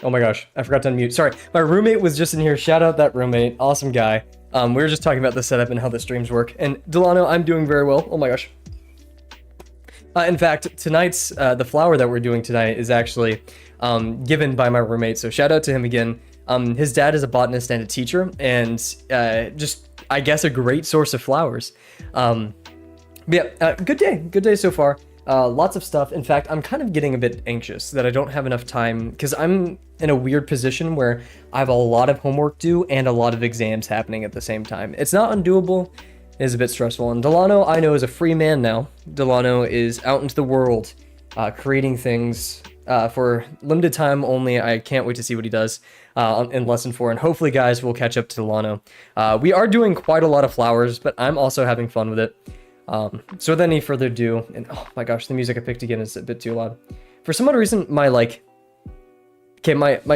Oh my gosh, I forgot to unmute. Sorry, my roommate was just in here. Shout out that roommate, awesome guy. We were just talking about the setup and how the streams work. And Delano, I'm doing very well. Oh my gosh. In fact, tonight's the flower that we're doing tonight is actually given by my roommate. So shout out to him again. His dad is a botanist and a teacher, and just I guess a great source of flowers. But yeah, good day so far. Lots of stuff. In fact, I'm kind of getting a bit anxious that I don't have enough time because I'm in a weird position where I have a lot of homework due and a lot of exams happening at the same time. It's not undoable. It is a bit stressful. And Delano, I know, is a free man now. Delano is out into the world, creating things for limited time only. I can't wait to see what he does in lesson 4. And hopefully, guys, we'll catch up to Delano. We are doing quite a lot of flowers, but I'm also having fun with it. So without any further ado, and oh my gosh, the music I picked again is a bit too loud. For some odd reason, my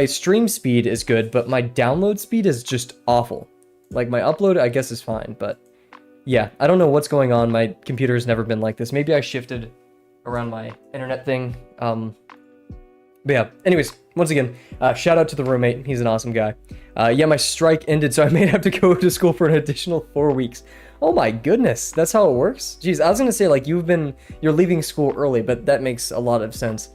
stream speed is good, but my download speed is just awful. Like my upload, I guess, is fine, but yeah, I don't know what's going on. My computer has never been like this. Maybe I shifted around my internet thing. But yeah, anyways, once again, shout out to the roommate. He's an awesome guy. Yeah, my strike ended, so I may have to go to school for an additional 4 weeks. Oh my goodness, that's how it works? Jeez, I was gonna say, like, you're leaving school early, but that makes a lot of sense.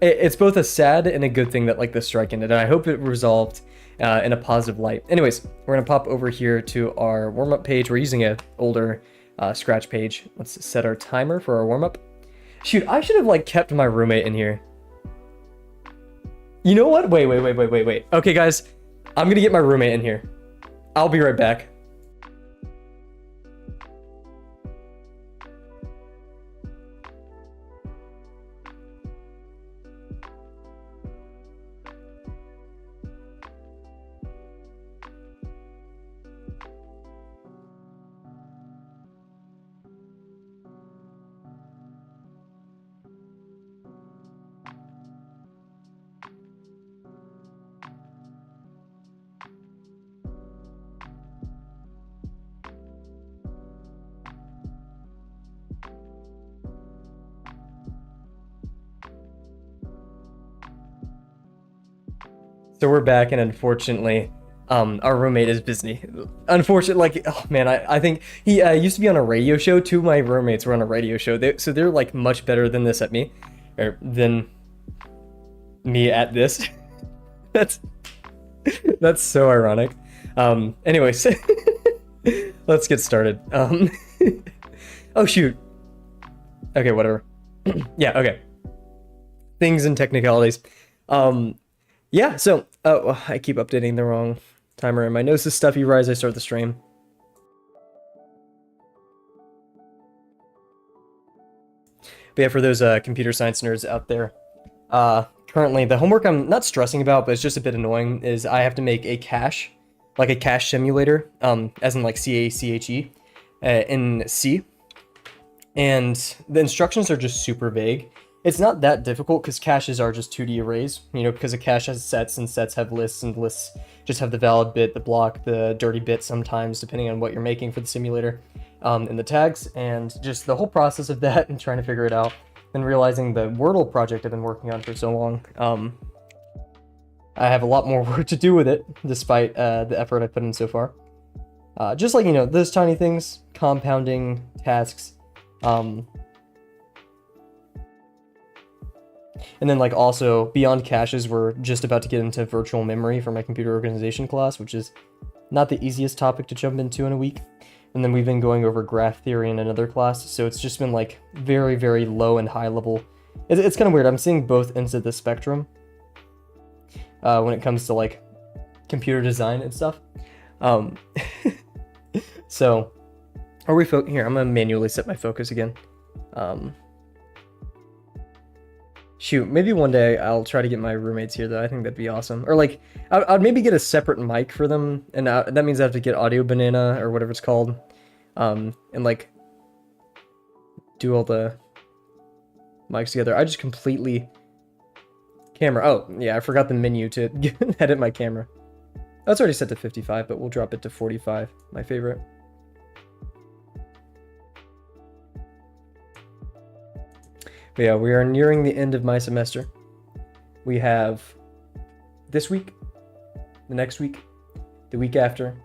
It's both a sad and a good thing that, like, the strike ended, and I hope it resolved in a positive light. Anyways, we're gonna pop over here to our warm-up page. We're using an older Scratch page. Let's set our timer for our warm-up. Shoot, I should have, like, kept my roommate in here. You know what? Wait. Okay, guys, I'm gonna get my roommate in here. I'll be right back. So we're back, and unfortunately, our roommate is busy. Unfortunately, like, oh man, I think he used to be on a radio show. 2 of my roommates were on a radio show, so they're like much better than this at me, or than me at this. that's so ironic. Anyways, let's get started. Oh shoot. Okay, whatever. Yeah, okay. Things and technicalities. Yeah, so, oh, I keep updating the wrong timer, and my nose is stuffy right as I start the stream. But yeah, for those computer science nerds out there, currently the homework I'm not stressing about, but it's just a bit annoying, is I have to make a cache, like a cache simulator, as in like C-A-C-H-E, in C. And the instructions are just super vague. It's not that difficult because caches are just 2D arrays, you know, because a cache has sets and sets have lists and lists just have the valid bit, the block, the dirty bit sometimes, depending on what you're making for the simulator, and the tags, and just the whole process of that and trying to figure it out and realizing the Wordle project I've been working on for so long. I have a lot more work to do with it, despite the effort I put in so far. Just like, you know, those tiny things, compounding tasks, and then, like, also, beyond caches, we're just about to get into virtual memory for my computer organization class, which is not the easiest topic to jump into in a week. And then we've been going over graph theory in another class, so it's just been, like, very, very low and high level. It's kind of weird. I'm seeing both ends of the spectrum when it comes to, like, computer design and stuff. So, are we here? I'm gonna manually set my focus again. Shoot, maybe one day I'll try to get my roommates here, though. I think that'd be awesome. Or, like, I'd maybe get a separate mic for them, and that means I have to get Audio Banana, or whatever it's called, and, like, do all the mics together. I just completely... Camera. Oh, yeah, I forgot the menu to edit my camera. Oh, it's already set to 55, but we'll drop it to 45, my favorite. But yeah, we are nearing the end of my semester. We have this week, the next week, the week after,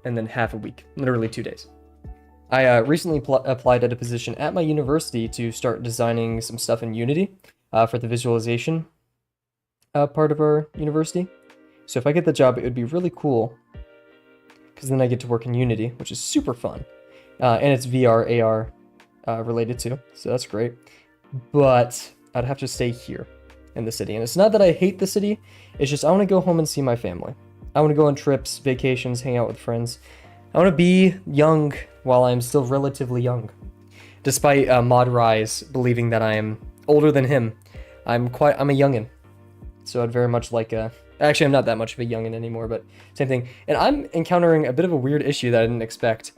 and then half a week, literally 2 days. I recently applied at a position at my university to start designing some stuff in Unity for the visualization part of our university. So if I get the job, it would be really cool because then I get to work in Unity, which is super fun. And it's VR, AR related too, so that's great. But I'd have to stay here in the city. And it's not that I hate the city, it's just I want to go home and see my family. I want to go on trips, vacations, hang out with friends. I want to be young while I'm still relatively young. Despite Mod Rise believing that I am older than him, I'm a youngin'. So I'd very much like actually, I'm not that much of a youngin' anymore, but same thing. And I'm encountering a bit of a weird issue that I didn't expect.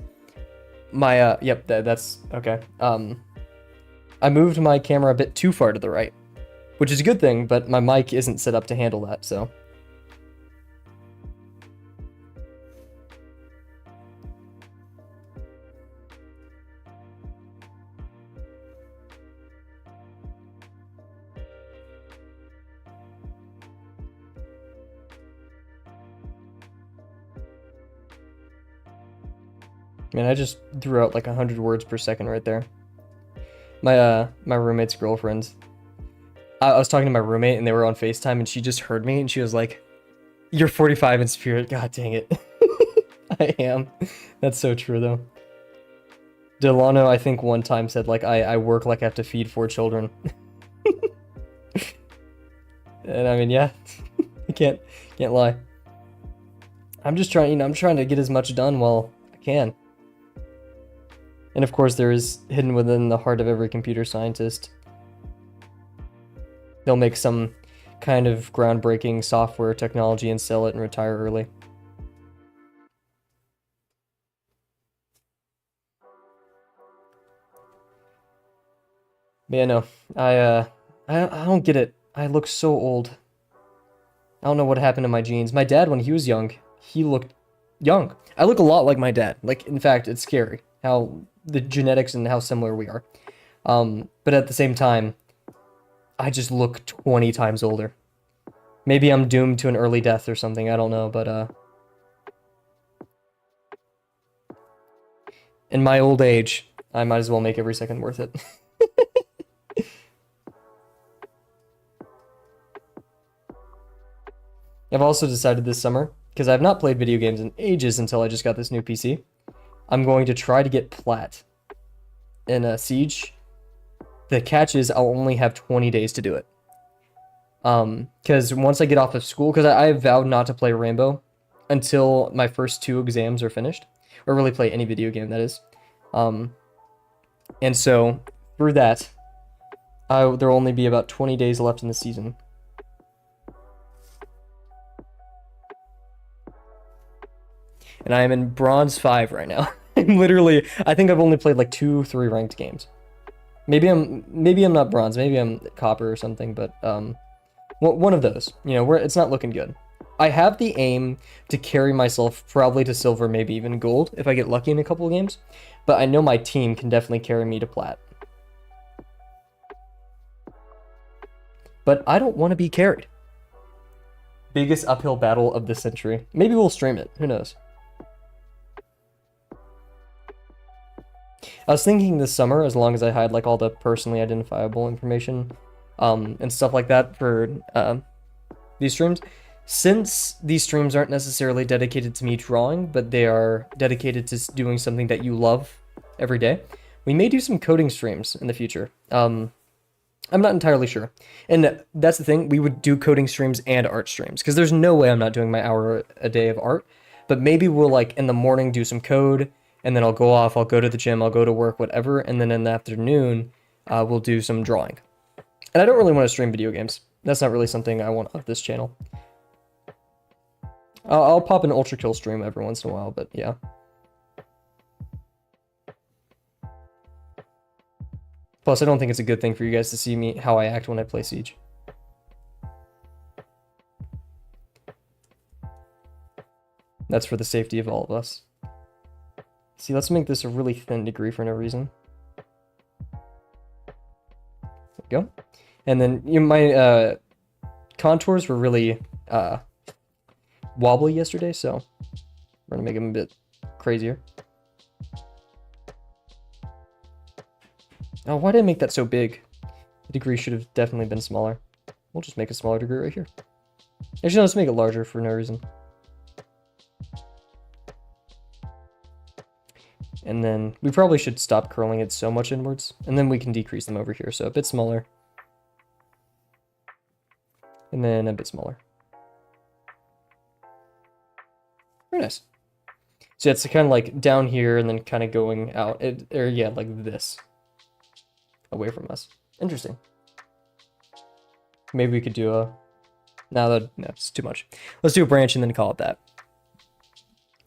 My, yep, that's, okay. I moved my camera a bit too far to the right, which is a good thing, but my mic isn't set up to handle that, so. Man, I just threw out like 100 words per second right there. My roommate's girlfriend. I was talking to my roommate and they were on FaceTime and she just heard me and she was like, "You're 45 in spirit." God dang it. I am. That's so true though. Delano, I think one time said like, I work like I have to feed 4 children. And I mean, yeah, I can't lie. I'm just trying, I'm trying to get as much done while I can. And of course, there is hidden within the heart of every computer scientist. They'll make some kind of groundbreaking software technology and sell it and retire early. But yeah, no, I don't get it. I look so old. I don't know what happened to my genes. My dad, when he was young, he looked young. I look a lot like my dad. Like, in fact, it's scary how the genetics and how similar we are. But at the same time, I just look 20 times older. Maybe I'm doomed to an early death or something, I don't know, but in my old age, I might as well make every second worth it. I've also decided this summer, because I've not played video games in ages until I just got this new PC, I'm going to try to get Plat in Siege. The catch is I'll only have 20 days to do it. Because once I get off of school, because I have vowed not to play Rainbow until my first 2 exams are finished, or really play any video game, that is. And so, through that, there'll only be about 20 days left in the season. And I am in Bronze 5 right now. I'm literally, I think I've only played like 2-3 ranked games. Maybe I'm not Bronze, maybe I'm Copper or something, but one of those. You know, it's not looking good. I have the aim to carry myself probably to Silver, maybe even Gold, if I get lucky in a couple of games. But I know my team can definitely carry me to Plat. But I don't want to be carried. Biggest uphill battle of the century. Maybe we'll stream it, who knows. I was thinking this summer, as long as I had like all the personally identifiable information and stuff like that for these streams, since these streams aren't necessarily dedicated to me drawing, but they are dedicated to doing something that you love every day, we may do some coding streams in the future. I'm not entirely sure. And that's the thing, we would do coding streams and art streams, because there's no way I'm not doing my hour a day of art, but maybe we'll like in the morning do some code, and then I'll go off, I'll go to the gym, I'll go to work, whatever, and then in the afternoon, we'll do some drawing. And I don't really want to stream video games. That's not really something I want on this channel. I'll pop an Ultra Kill stream every once in a while, but yeah. Plus, I don't think it's a good thing for you guys to see me how I act when I play Siege. That's for the safety of all of us. See, let's make this a really thin degree for no reason. There we go. And then my contours were really wobbly yesterday, so we're gonna make them a bit crazier. Oh, why did I make that so big? The degree should have definitely been smaller. We'll just make a smaller degree right here. Actually, let's make it larger for no reason. And then we probably should stop curling it so much inwards. And then we can decrease them over here. So a bit smaller. And then a bit smaller. Very nice. So it's kind of like down here and then kind of going out. Or yeah, like this. Away from us. Interesting. Maybe we could do a... No, it's too much. Let's do a branch and then call it that.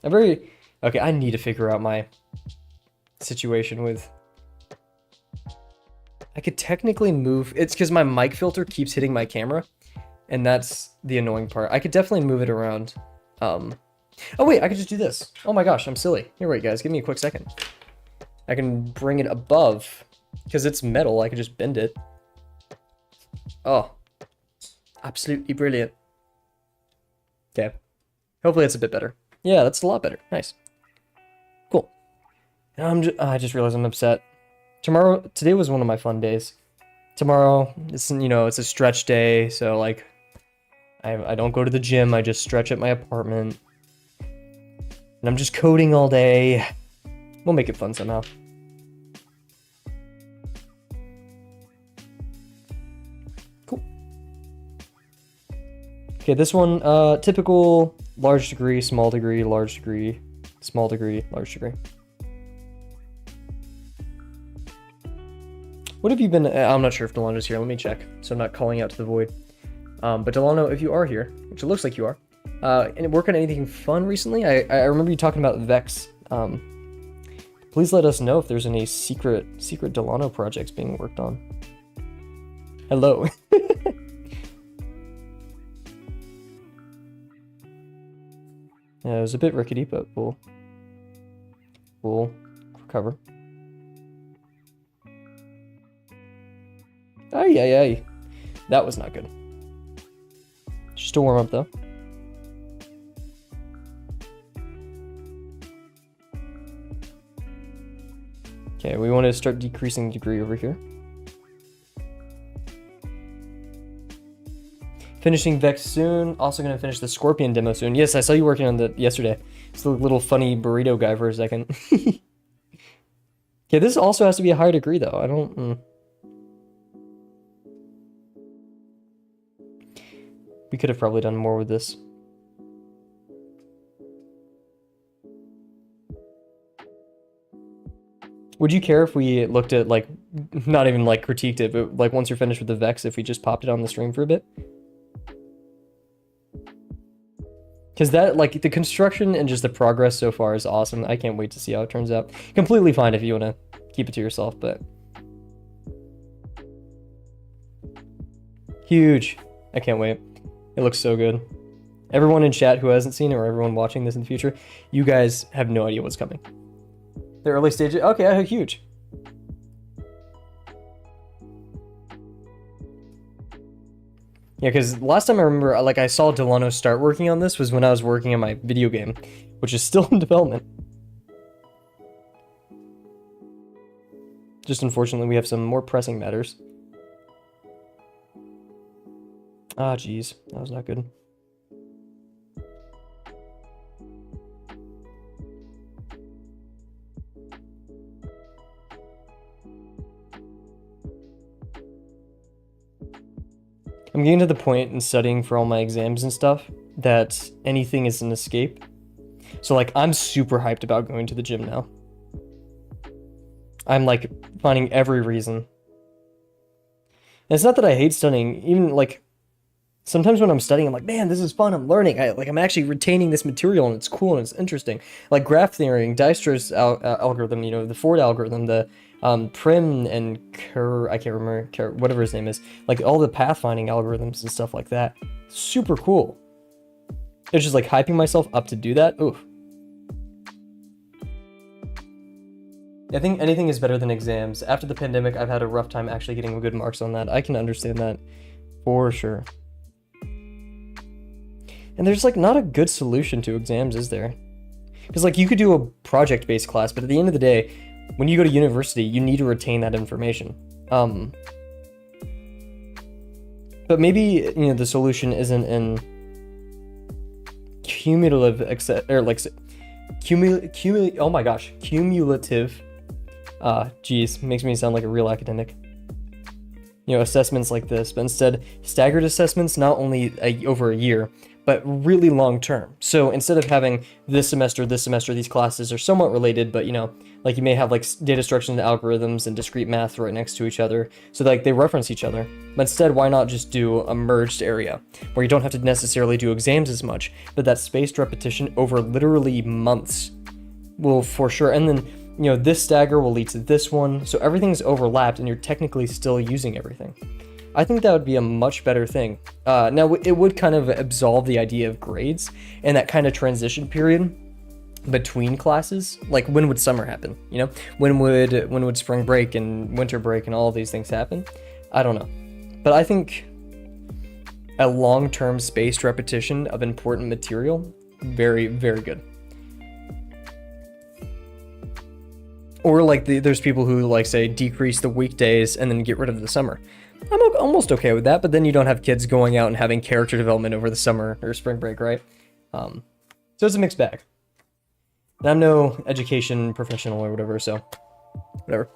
Okay, I need to figure out my situation with... I could technically move... It's because my mic filter keeps hitting my camera. And that's the annoying part. I could definitely move it around. Oh wait, I could just do this. Oh my gosh, I'm silly. Here, wait guys, give me a quick second. I can bring it above. Because it's metal, I could just bend it. Oh. Absolutely brilliant. Okay. Hopefully it's a bit better. Yeah, that's a lot better. Nice. Cool. I just realized I'm upset. Today was one of my fun days. Tomorrow, it's a stretch day, so like, I don't go to the gym, I just stretch at my apartment. And I'm just coding all day. We'll make it fun somehow. Okay, this one, typical large degree, small degree, large degree, small degree, large degree. What have you been, I'm not sure if Delano's here, let me check, so I'm not calling out to the void. But Delano, if you are here, which it looks like you are, and work on anything fun recently? I remember you talking about Vex. Please let us know if there's any secret Delano projects being worked on. Hello. Yeah, it was a bit rickety, but we'll recover. Ay. That was not good. Just to warm up, though. Okay, we want to start decreasing the degree over here. Finishing Vex soon. Also going to finish the Scorpion demo soon. Yes, I saw you working on that yesterday. It's the little funny burrito guy for a second. Okay, this also has to be a higher degree, though. I don't... We could have probably done more with this. Would you care if we looked at, like, not even, like, critiqued it, but, like, once you're finished with the Vex, if we just popped it on the stream for a bit? Because that, like, the construction and just the progress so far is awesome. I can't wait to see how it turns out. Completely fine if you want to keep it to yourself, but... Huge. I can't wait. It looks so good. Everyone in chat who hasn't seen it, or everyone watching this in the future, you guys have no idea what's coming. The early stages... Okay, huge. Yeah, because last time I remember, like, I saw Delano start working on this was when I was working on my video game, which is still in development. Just unfortunately, we have some more pressing matters. Ah, jeez. That was not good. I'm getting to the point in studying for all my exams and stuff that anything is an escape. So, like, I'm super hyped about going to the gym now. I'm, like, finding every reason. And it's not that I hate studying. Even, like, sometimes when I'm studying, I'm like, man, this is fun. I'm learning. I'm actually retaining this material, and it's cool, and it's interesting. Like, graph theory, and Dijkstra's algorithm, the Ford algorithm, the Prim and Kerr, I can't remember, whatever his name is, like all the pathfinding algorithms and stuff like that. Super cool. It's just like hyping myself up to do that. Oof. I think anything is better than exams. After the pandemic, I've had a rough time actually getting good marks on that. I can understand that for sure. And And there's like not a good solution to exams, is there? Because like you could do a project-based class, but at the end of the day, when you go to university, you need to retain that information. But maybe, you know, the solution isn't in cumulative oh my gosh, cumulative, geez, makes me sound like a real academic. You know, assessments like this, but instead staggered assessments, not only over a year, but really long term. So instead of having this semester, these classes are somewhat related, but you know, like you may have like data structures and algorithms and discrete math right next to each other, so like they reference each other. But instead, why not just do a merged area where you don't have to necessarily do exams as much, but that spaced repetition over literally months will for sure. And then, you know, this stagger will lead to this one, so everything's overlapped and you're technically still using everything. I think that would be a much better thing. Now, it would kind of absolve the idea of grades and that kind of transition period between classes. Like, when would summer happen? You know, when would spring break and winter break and all of these things happen? I don't know, but I think a long-term spaced repetition of important material, very, very good. Or like there's people who like say decrease the weekdays and then get rid of the summer. I'm almost okay with that, but then you don't have kids going out and having character development over the summer or spring break, right? So it's a mixed bag. And I'm no education professional or whatever, so whatever.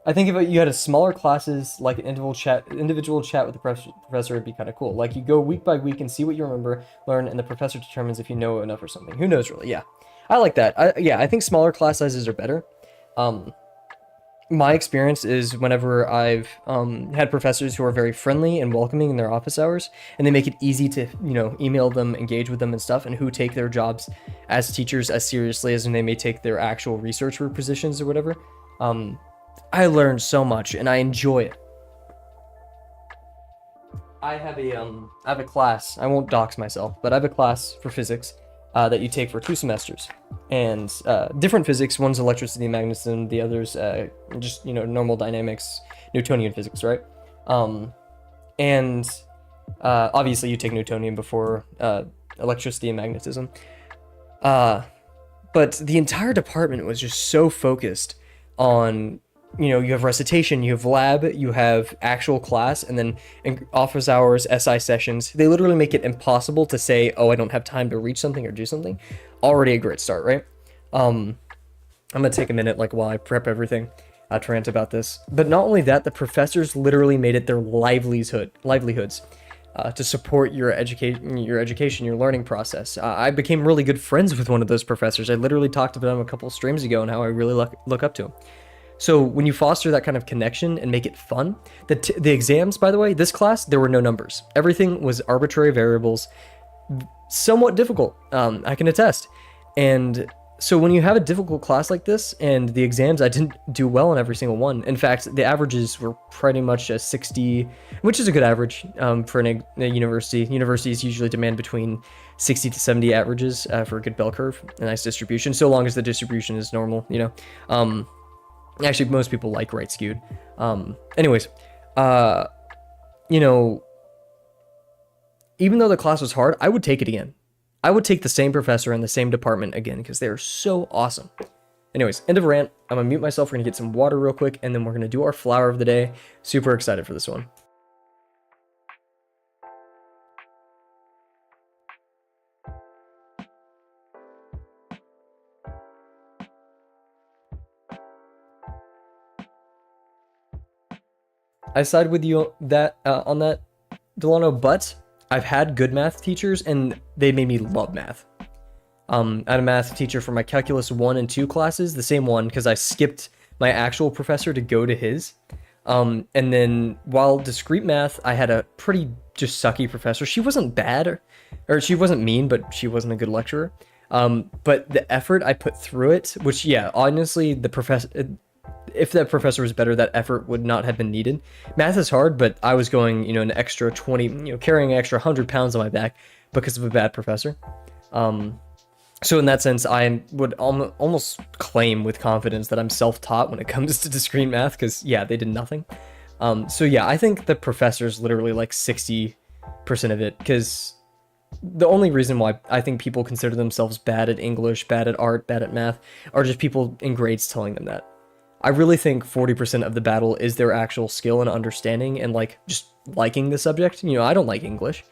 I think if you had a smaller classes, like an individual chat with the professor would be kind of cool. Like you go week by week and see what you remember, learn, and the professor determines if you know enough or something. Who knows, really? Yeah, I like that. I think smaller class sizes are better. My experience is whenever I've had professors who are very friendly and welcoming in their office hours, and they make it easy to, you know, email them, engage with them and stuff, and who take their jobs as teachers as seriously as when they may take their actual researcher positions or whatever, I learned so much and I enjoy it. I have a class, I won't dox myself, but I have a class for physics that you take for 2 semesters, and different physics. One's electricity and magnetism, the other's just, you know, normal dynamics, Newtonian physics, right? And obviously you take Newtonian before electricity and magnetism. But the entire department was just so focused on, you know, you have recitation, you have lab, you have actual class, and then office hours, SI sessions. They literally make it impossible to say, oh, I don't have time to reach something or do something. Already a great start, right? I'm gonna take a minute, like, while I prep everything to rant about this. But not only that, the professors literally made it their livelihoods to support your education, your learning process. I became really good friends with one of those professors. I literally talked about him a couple streams ago and how I really look up to him. So when you foster that kind of connection and make it fun, the exams, by the way, this class, there were no numbers. Everything was arbitrary variables, somewhat difficult, I can attest. And so when you have a difficult class like this and the exams, I didn't do well on every single one. In fact, the averages were pretty much a 60, which is a good average for a university. Universities usually demand between 60 to 70 averages for a good bell curve, a nice distribution, so long as the distribution is normal, you know. Actually, most people like right skewed. Anyways, you know, even though the class was hard, I would take it again. I would take the same professor in the same department again because they're so awesome. Anyways, end of rant. I'm gonna mute myself. We're gonna get some water real quick, and then we're gonna do our flower of the day. Super excited for this one. I side with you that on that, Delano, but I've had good math teachers and they made me love math. I had a math teacher for my calculus 1 and 2 classes, the same one, because I skipped my actual professor to go to his. And then while discrete math, I had a pretty just sucky professor. She wasn't bad, or she wasn't mean, but she wasn't a good lecturer. But the effort I put through it, which, yeah, honestly, if that professor was better, that effort would not have been needed. Math is hard, but I was going, you know, an extra 20, you know, carrying an extra 100 pounds on my back because of a bad professor. So in that sense, I would almost claim with confidence that I'm self-taught when it comes to discrete math, because, yeah, they did nothing. So yeah, I think the professor's literally like 60% of it, because the only reason why I think people consider themselves bad at English, bad at art, bad at math, are just people in grades telling them that. I really think 40% of the battle is their actual skill and understanding and like just liking the subject. You know, I don't like English,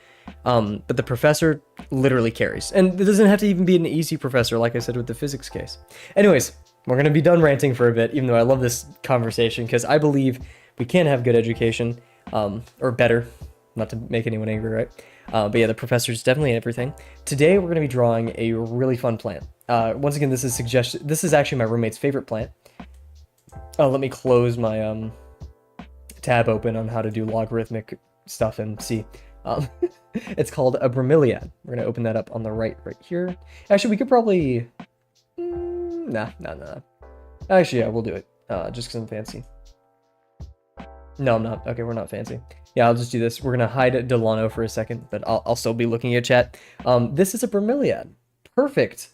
but the professor literally carries. And it doesn't have to even be an easy professor, like I said with the physics case. Anyways, we're going to be done ranting for a bit, even though I love this conversation, because I believe we can have good education, or better, not to make anyone angry, right? But yeah, the professor's definitely everything. Today, we're going to be drawing a really fun plant. Once again, this is actually my roommate's favorite plant. Oh, let me close my tab open on how to do logarithmic stuff and see. It's called a bromeliad. We're gonna open that up on the right here. Actually, we could probably... Nah. Actually, yeah, we'll do it. Just because I'm fancy. No, I'm not. Okay, we're not fancy. Yeah, I'll just do this. We're gonna hide Delano for a second, but I'll still be looking at chat. This is a bromeliad. Perfect.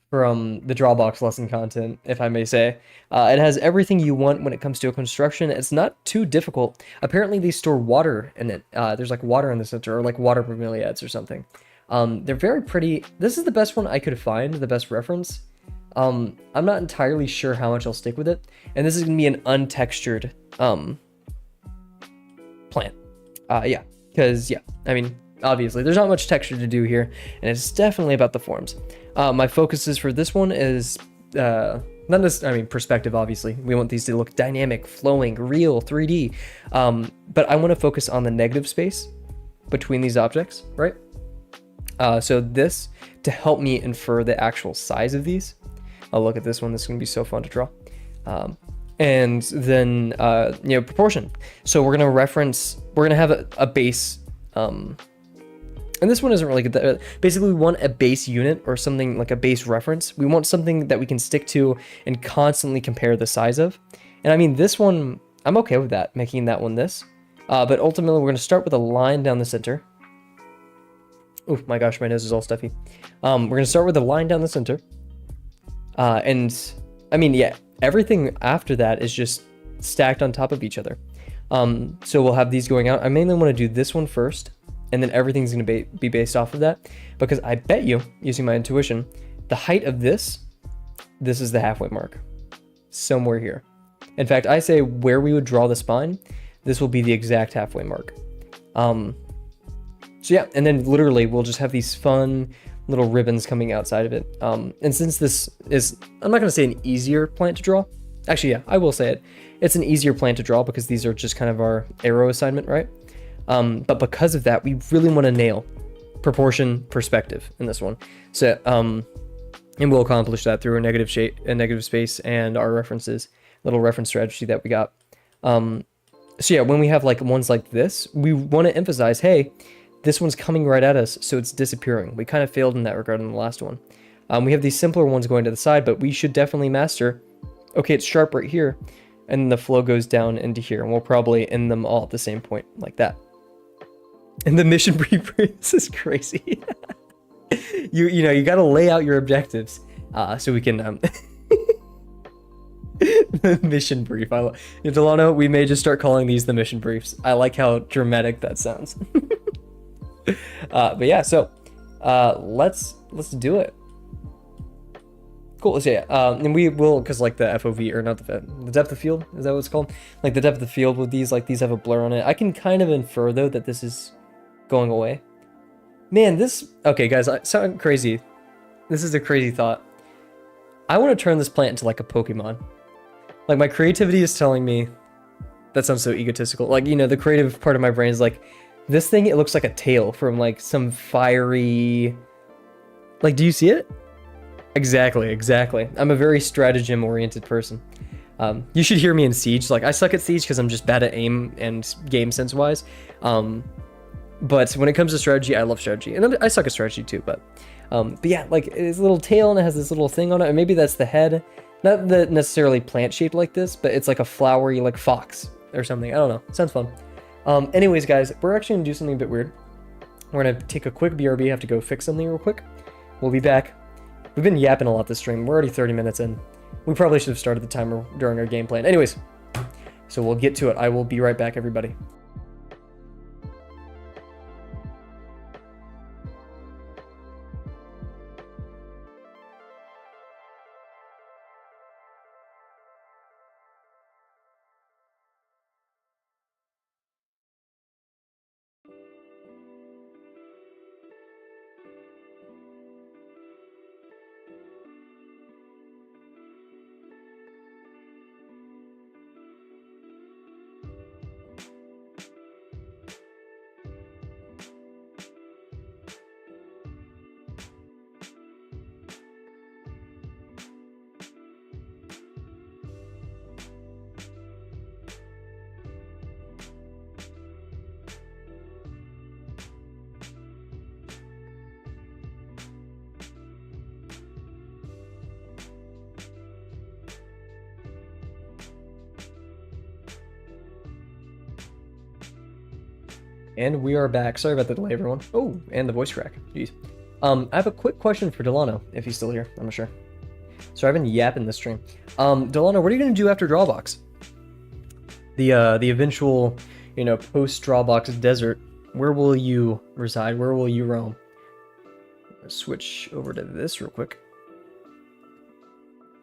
From the Drawbox lesson content, if I may say. It has everything you want when it comes to a construction. It's not too difficult. Apparently they store water in it. There's like water in the center, or like water bromeliads or something. They're very pretty. This is the best one I could find, the best reference. I'm not entirely sure how much I'll stick with it. And this is going to be an untextured plant. Yeah, because, yeah, I mean, obviously, there's not much texture to do here, and it's definitely about the forms. My focuses for this one is, not necessarily, I mean, perspective, obviously. We want these to look dynamic, flowing, real, 3D. But I want to focus on the negative space between these objects, right? So this, to help me infer the actual size of these. I'll look at this one. This is going to be so fun to draw. And then, proportion. So we're going to have a base, and this one isn't really good. Basically, we want a base unit or something like a base reference. We want something that we can stick to and constantly compare the size of. And I mean, this one, I'm okay with that, making that one this. But ultimately, we're going to start with a line down the center. Oh my gosh, my nose is all stuffy. We're going to start with a line down the center. And I mean, yeah, everything after that is just stacked on top of each other. So we'll have these going out. I mainly want to do this one first. And then everything's going to be based off of that. Because I bet you, using my intuition, the height of this is the halfway mark. Somewhere here. In fact, I say where we would draw the spine, this will be the exact halfway mark. So yeah, and then literally we'll just have these fun little ribbons coming outside of it. And since this is, I'm not going to say an easier plant to draw. Actually, yeah, I will say it. It's an easier plant to draw because these are just kind of our arrow assignment, right? But because of that, we really want to nail proportion perspective in this one. So, and we'll accomplish that through a negative space and our references, little reference strategy that we got. So yeah, when we have like ones like this, we want to emphasize, hey, this one's coming right at us, so it's disappearing. We kind of failed in that regard in the last one. We have these simpler ones going to the side, but we should definitely master, okay, it's sharp right here, and then the flow goes down into here, and we'll probably end them all at the same point, like that. And the mission brief, this is crazy. you got to lay out your objectives so we can the mission brief. Delano, we may just start calling these the mission briefs. I like how dramatic that sounds. But yeah, so let's do it. Cool. So yeah, and we will, because like the FOV, or not the depth of field, is that what it's called? Like the depth of field with these, like these have a blur on it. I can kind of infer though that this is going away. Man, okay guys, I sound crazy. This is a crazy thought. I want to turn this plant into like a Pokemon. Like my creativity is telling me, that sounds so egotistical. Like, the creative part of my brain is like, this thing, it looks like a tail from like some fiery, like, do you see it? Exactly. I'm a very stratagem oriented person. You should hear me in Siege. Like, I suck at Siege because I'm just bad at aim and game sense wise. But when it comes to strategy, I love strategy, and I suck at strategy too. But yeah, like it's a little tail and it has this little thing on it, and maybe that's the head. Not the necessarily plant shaped like this, but it's like a flowery like fox or something. I don't know. Sounds fun. Anyways, guys, we're actually gonna do something a bit weird. We're gonna take a quick BRB. Have to go fix something real quick. We'll be back. We've been yapping a lot this stream. We're already 30 minutes in. We probably should have started the timer during our game plan. Anyways, so we'll get to it. I will be right back, everybody. And we are back. Sorry about the delay, everyone. Oh, and the voice crack. Jeez. I have a quick question for Delano, if he's still here. I'm not sure. So I've been yapping this stream. Delano, what are you gonna do after Drawbox? The eventual, post Drawbox desert. Where will you reside? Where will you roam? Let's switch over to this real quick.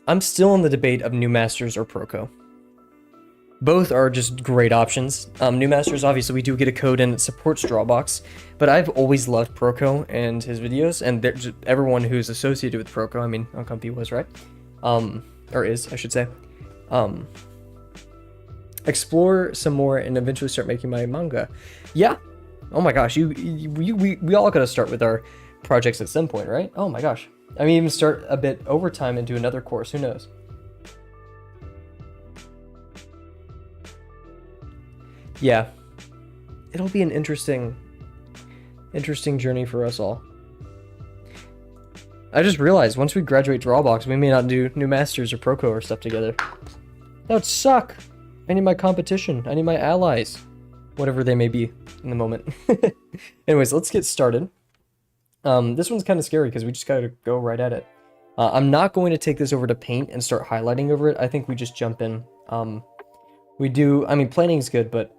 I'm still in the debate of New Masters or Proco. Both are just great options. New Masters, obviously, we do get a code in that supports Drawbox, but I've always loved Proco and his videos, and everyone who's associated with Proco. I mean, Uncomfy was, right? Or is, I should say. Explore some more and eventually start making my manga. Yeah. Oh my gosh, we all gotta start with our projects at some point, right? Oh my gosh. I mean, even start a bit overtime and do another course. Who knows? Yeah, it'll be an interesting journey for us all. I just realized once we graduate Drawbox, we may not do New Masters or Proco or stuff together. That would suck. I need my competition. I need my allies. Whatever they may be in the moment. Anyways, let's get started. This one's kind of scary because we just gotta go right at it. I'm not going to take this over to Paint and start highlighting over it. I think we just jump in. We do, I mean, planning's good, but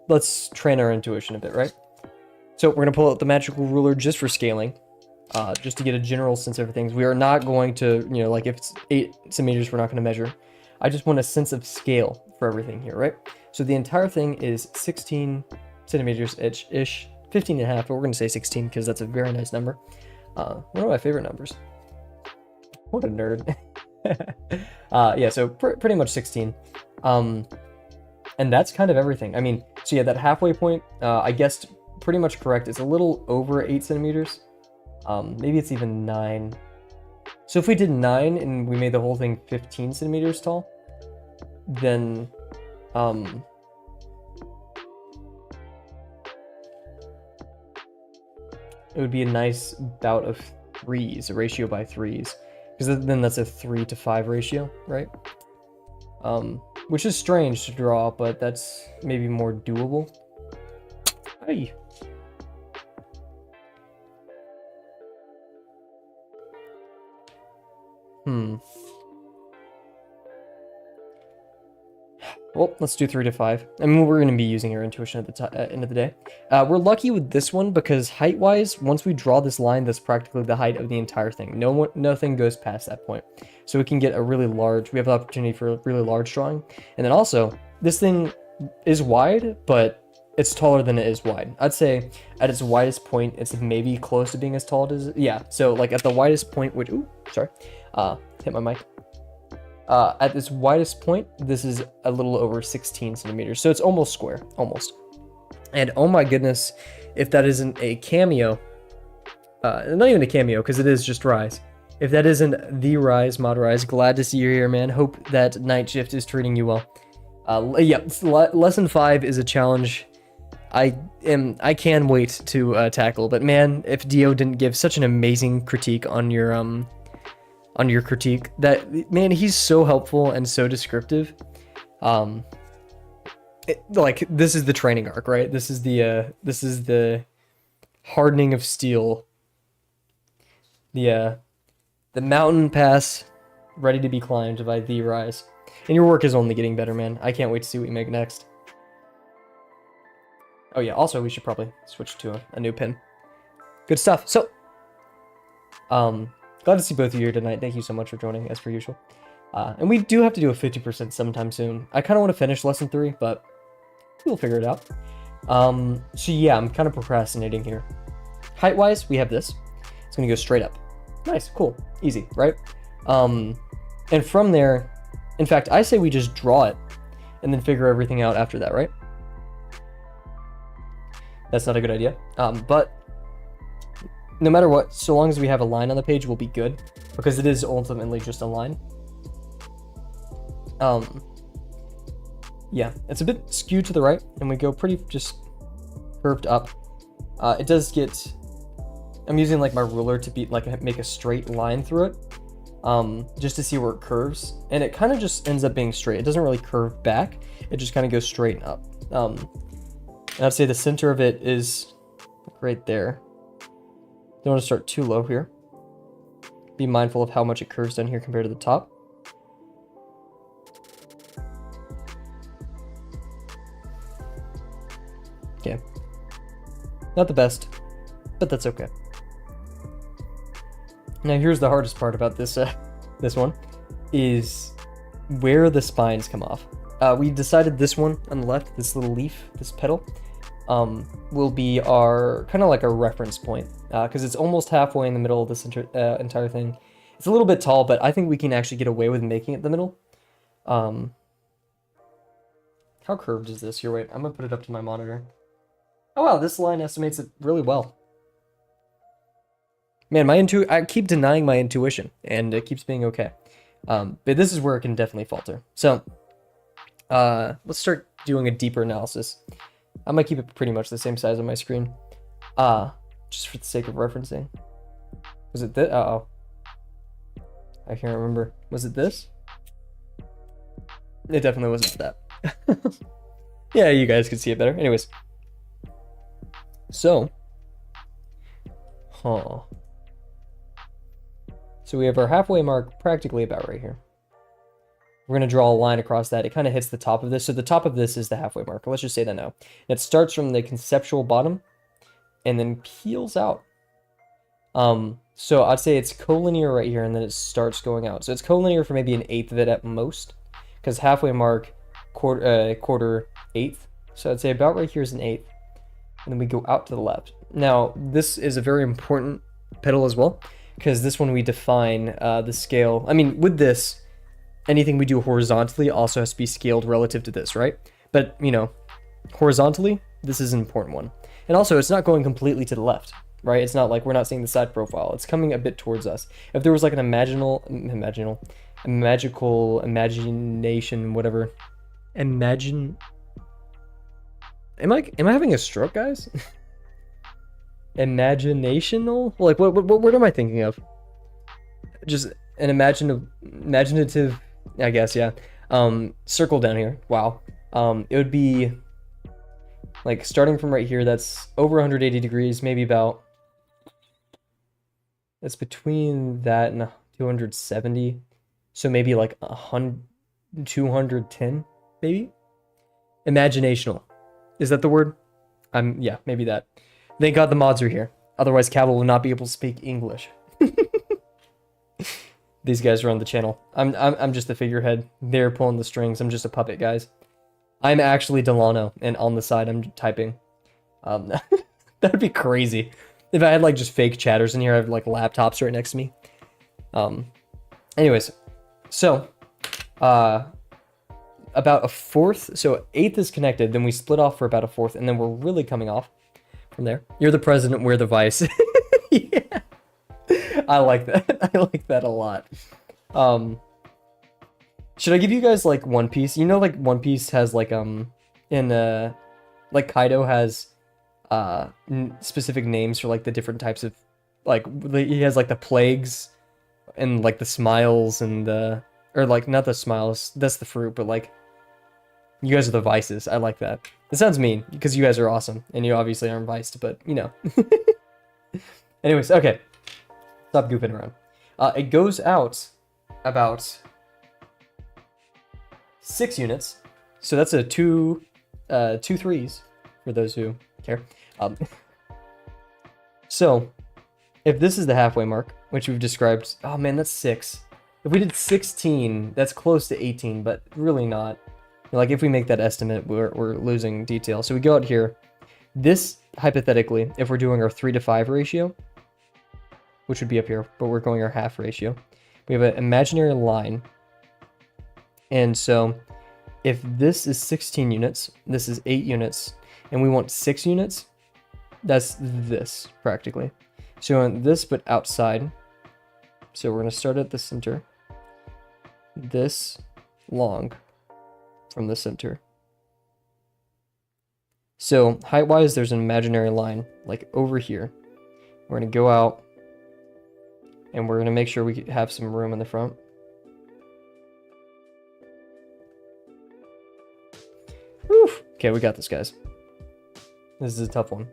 let's train our intuition a bit, right? So we're gonna pull out the magical ruler just for scaling, just to get a general sense of things. We are not going to, like if it's 8 centimeters, we're not gonna measure. I just want a sense of scale for everything here, right? So the entire thing is 16 centimeters ish, 15 and a half, but we're gonna say 16 because that's a very nice number. One of my favorite numbers. What a nerd. Yeah, so pretty much 16. And that's kind of everything. I mean, so yeah, that halfway point, I guessed pretty much correct. It's a little over 8 centimeters. Maybe it's even 9. So if we did 9 and we made the whole thing 15 centimeters tall, then it would be a nice bout of 3s, a ratio by 3s, because then that's a 3 to 5 ratio, right? Which is strange to draw, but that's maybe more doable. Hey. Well, let's do 3 to 5. I mean, we're going to be using our intuition at the end of the day. We're lucky with this one because height-wise, once we draw this line, that's practically the height of the entire thing. Nothing goes past that point. So we can get a really large, we have the opportunity for a really large drawing. And then also, this thing is wide, but it's taller than it is wide. I'd say at its widest point, it's maybe close to being as tall as, yeah. So like at the widest point, which, ooh, sorry, hit my mic. At its widest point, this is a little over 16 centimeters. So it's almost square, almost. And oh my goodness, if that isn't a cameo, not even a cameo, because it is just Rise. If that isn't the Rise, Mod Rise, glad to see you here, man. Hope that night shift is treating you well. Yeah, lesson 5 is a challenge I can wait to tackle. But man, if Dio didn't give such an amazing critique on your critique, that man, he's so helpful and so descriptive. Like this is the training arc, right? This is the hardening of steel, the mountain pass ready to be climbed by the Rise. And your work is only getting better, man. I can't wait to see what you make next. Oh yeah, also we should probably switch to a new pin. Good stuff. So glad to see both of you here tonight. Thank you so much for joining, as per usual. And we do have to do a 50% sometime soon. I kind of want to finish lesson 3, but we'll figure it out. So yeah, I'm kind of procrastinating here. Height-wise, we have this. It's going to go straight up. Nice, cool, easy, right? And from there, in fact, I say we just draw it and then figure everything out after that, right? That's not a good idea. But no matter what, so long as we have a line on the page, we'll be good, because it is ultimately just a line. Yeah, it's a bit skewed to the right, and we go pretty just curved up. It does get, I'm using like my ruler to make a straight line through it, just to see where it curves, and it kind of just ends up being straight. It doesn't really curve back, it just kind of goes straight up. And I'd say the center of it is right there. Don't want to start too low here. Be mindful of how much it curves down here compared to the top. Okay. Not the best, but that's okay. Now here's the hardest part about this this one, is where the spines come off. We decided this one on the left, this little leaf, this petal, will be our kind of like a reference point, because it's almost halfway in the middle of this entire thing. It's a little bit tall, but I think we can actually get away with making it the middle. How curved is this? Here, wait, I'm gonna put it up to my monitor. Oh wow, this line estimates it really well. Man, I keep denying my intuition, and it keeps being okay. But this is where it can definitely falter. So, let's start doing a deeper analysis. I'm gonna keep it pretty much the same size on my screen, just for the sake of referencing. Was it this? Uh-oh. I can't remember. Was it this? It definitely wasn't that. Yeah, you guys can see it better. Anyways. So. So we have our halfway mark practically about right here. We're going to draw a line across that. It kind of hits the top of this. So the top of this is the halfway mark. Let's just say that now. And it starts from the conceptual bottom and then peels out. So I'd say it's collinear right here, and then it starts going out. So it's collinear for maybe an eighth of it at most, because halfway mark, quarter, eighth. So I'd say about right here is an eighth, and then we go out to the left. Now, this is a very important petal as well, because this one we define the scale. I mean, with this, anything we do horizontally also has to be scaled relative to this, right? But, you know, horizontally, this is an important one. And also, it's not going completely to the left, right? It's not like we're not seeing the side profile. It's coming a bit towards us. If there was like an magical imagination, whatever. Am I having a stroke, guys? Imaginational? Like, what word am I thinking of? Just an imaginative, I guess, yeah. Circle down here. Wow. It would be like starting from right here, that's over 180 degrees, maybe about, that's between that and 270. So maybe like 210, maybe? Imaginational. Is that the word? Yeah, maybe that. Thank God the mods are here. Otherwise, Kavel will not be able to speak English. These guys run the channel. I'm just the figurehead. They're pulling the strings. I'm just a puppet, guys. I'm actually Delano, and on the side I'm typing. That'd be crazy. If I had like just fake chatters in here, I have like laptops right next to me. Anyways, so about a fourth, so eighth is connected, then we split off for about a fourth, and then we're really coming off from there. You're the president, we're the vice. Yeah. I like that. I like that a lot. Should I give you guys like One Piece? You know, like One Piece has like like Kaido has specific names for like the different types of, like, he has like the plagues and like the smiles and the, or like not the smiles, that's the fruit, but like you guys are the vices. I like that. It sounds mean because you guys are awesome and you obviously aren't viced, but you know. Anyways, okay. Stop goofing around. It goes out about 6 units. So that's a two threes for those who care. So if this is the halfway mark, which we've described, oh man, that's 6. If we did 16, that's close to 18, but really not. Like if we make that estimate, we're losing detail. So we go out here. This, hypothetically, if we're doing our 3:5 ratio, which would be up here, but we're going our half ratio, we have an imaginary line. And so if this is 16 units, this is 8 units, and we want 6 units, that's this, practically. So we want this, but outside. So we're going to start at the center. This long from the center. So height-wise, there's an imaginary line, like over here. We're going to go out, and we're going to make sure we have some room in the front. Whew. Okay, we got this, guys. This is a tough one.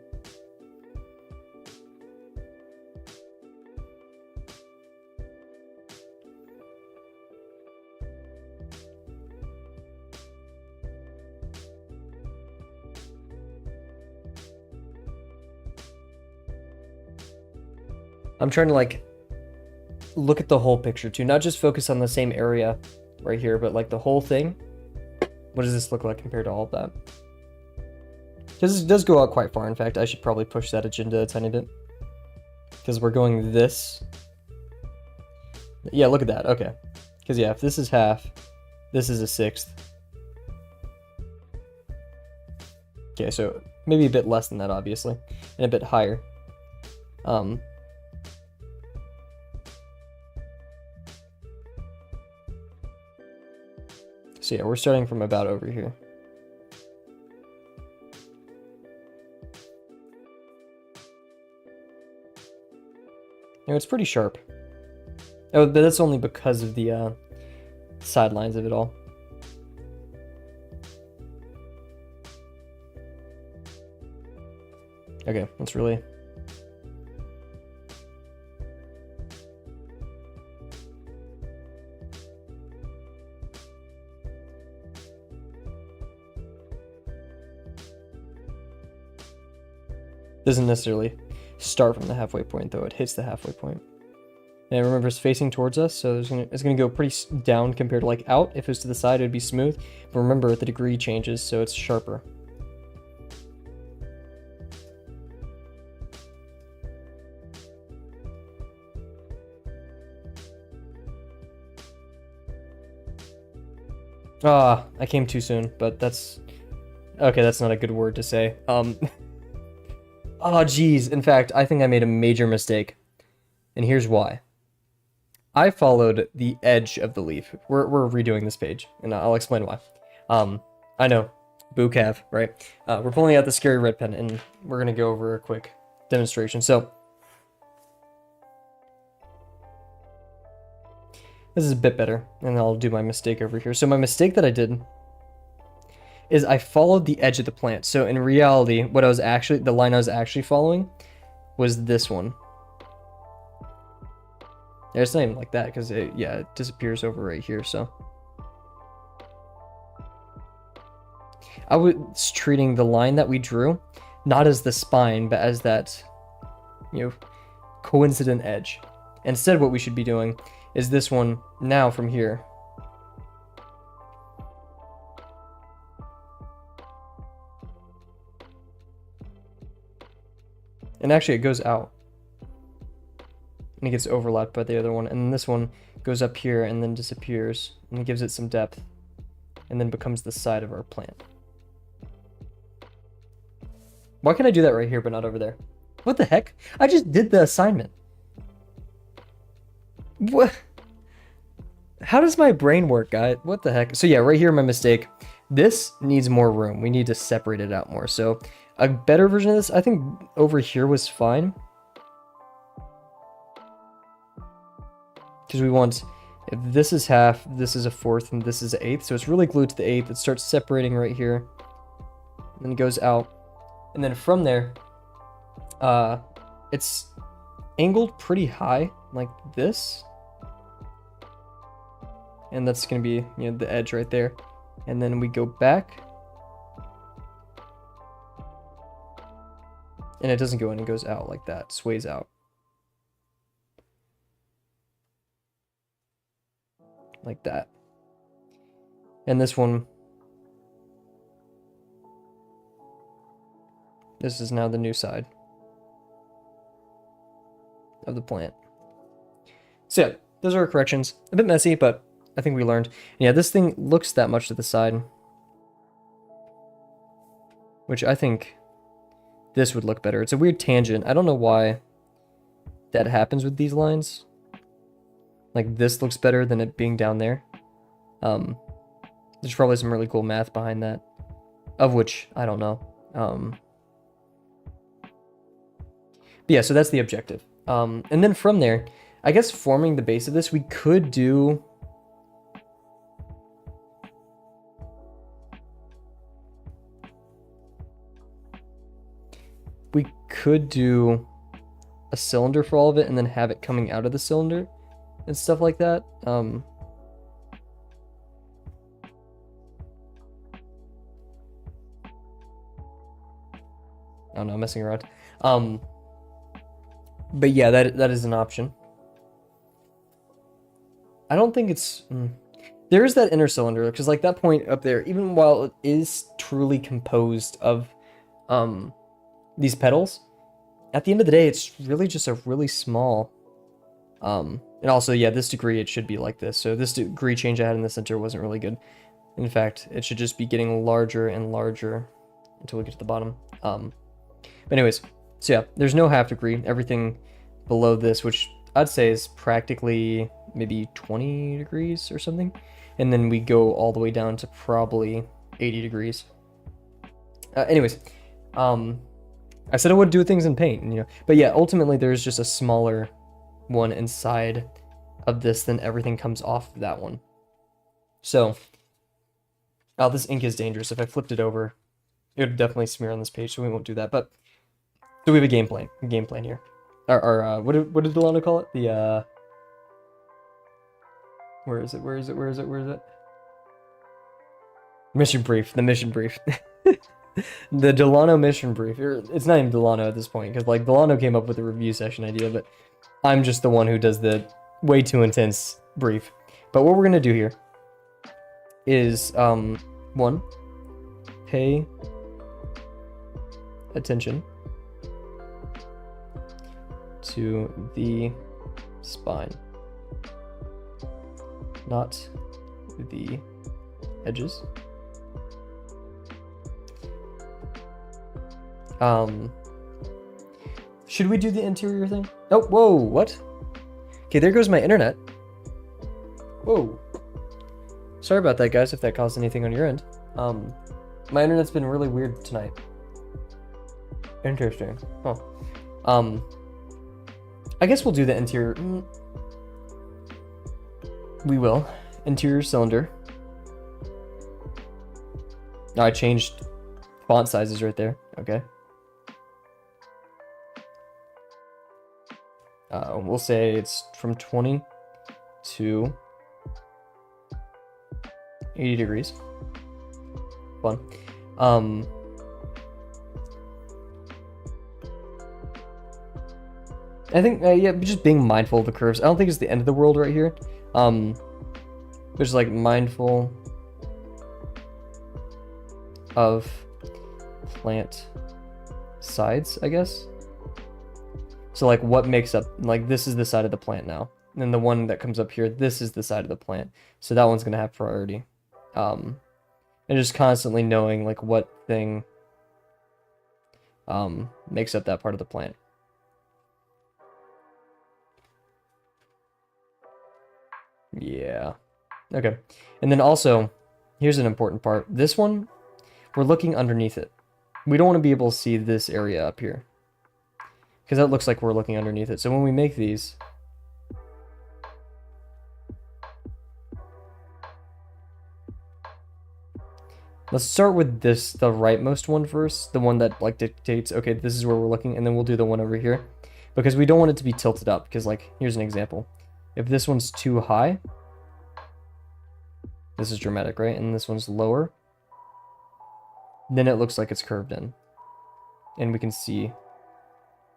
I'm trying to like look at the whole picture too, not just focus on the same area right here, but like the whole thing. What does this look like compared to all of that? Because it does go out quite far. In fact, I should probably push that agenda a tiny bit. Because we're going this. Yeah, look at that. Okay. Because yeah, if this is half, this is a sixth. Okay, so maybe a bit less than that, obviously. And a bit higher. So yeah, we're starting from about over here. You know, it's pretty sharp. Oh, but that's only because of the sidelines of it all. Okay, let's really... Doesn't necessarily start from the halfway point, though. It hits the halfway point. And remember, it's facing towards us, so it's gonna go pretty down compared to like out. If it was to the side, it'd be smooth. But remember, the degree changes, so it's sharper. Ah, I came too soon, but that's... Okay, that's not a good word to say. Oh, geez. In fact, I think I made a major mistake. And here's why. I followed the edge of the leaf. We're redoing this page, and I'll explain why. I know. Boo Kav, right? We're pulling out the scary red pen, and we're going to go over a quick demonstration. So, this is a bit better, and I'll do my mistake over here. So my mistake that I did is I followed the edge of the plant. So in reality, the line I was actually following was this one. Yeah, it's not even like that because it disappears over right here. So I was treating the line that we drew not as the spine, but as that, coincident edge. Instead, what we should be doing is this one now from here. And actually, it goes out. And it gets overlapped by the other one. And then this one goes up here and then disappears. And it gives it some depth. And then becomes the side of our plant. Why can I do that right here but not over there? What the heck? I just did the assignment. What? How does my brain work, guys? What the heck? So yeah, right here, my mistake. This needs more room. We need to separate it out more. So a better version of this, I think over here was fine. Because we want, if this is half, this is a fourth, and this is an eighth. So it's really glued to the eighth. It starts separating right here. And then it goes out. And then from there, it's angled pretty high, like this. And that's going to be, the edge right there. And then we go back. And it doesn't go in, it goes out like that, sways out. Like that. And this one, this is now the new side of the plant. So yeah, those are our corrections. A bit messy, but I think we learned. And yeah, this thing looks that much to the side, which I think this would look better. It's a weird tangent. I don't know why that happens with these lines. Like this looks better than it being down there. There's probably some really cool math behind that, of which I don't know. But yeah, so that's the objective. And then from there, I guess forming the base of this, we could do... we could do a cylinder for all of it and then have it coming out of the cylinder and stuff like that. Oh no, I'm messing around. But yeah, that is an option. I don't think it's... There is that inner cylinder, because like that point up there, even while it is truly composed of these petals, at the end of the day, it's really just a really small... and also, yeah, this degree, it should be like this. So this degree change I had in the center wasn't really good. In fact, it should just be getting larger and larger until we get to the bottom. But anyways, so yeah, there's no half degree. Everything below this, which I'd say is practically maybe 20 degrees or something. And then we go all the way down to probably 80 degrees. Anyways, I said I would do things in paint, you know. But yeah, ultimately there's just a smaller one inside of this, then everything comes off that one. So, this ink is dangerous. If I flipped it over, it would definitely smear on this page, so we won't do that. But so we have a game plan here. Or what did Delano call it? The where is it? Mission brief. The mission brief. The Delano mission brief. It's not even Delano at this point, because like Delano came up with the review session idea, but I'm just the one who does the way too intense brief. But what we're gonna do here is one, pay attention to the spine, not the edges. Should we do the interior thing? Oh, whoa, what? Okay, there goes my internet. Whoa. Sorry about that, guys, if that caused anything on your end. My internet's been really weird tonight. Interesting. Huh. I guess we'll do the interior. We will. Interior cylinder. Oh, I changed font sizes right there. Okay. We'll say it's from 20 to 80 degrees. Fun. I think, yeah, just being mindful of the curves. I don't think it's the end of the world right here. Just like mindful of plant sides, I guess. So like what makes up, like this is the side of the plant now. And then the one that comes up here, this is the side of the plant. So that one's going to have priority. And just constantly knowing like what thing makes up that part of the plant. Yeah. Okay. And then also, here's an important part. This one, we're looking underneath it. We don't want to be able to see this area up here, because that looks like we're looking underneath it. So when we make these, let's start with this, the rightmost one first, the one that like dictates, okay, this is where we're looking, and then we'll do the one over here, because we don't want it to be tilted up, because like, here's an example. If this one's too high, this is dramatic, right? And this one's lower, then it looks like it's curved in. And we can see,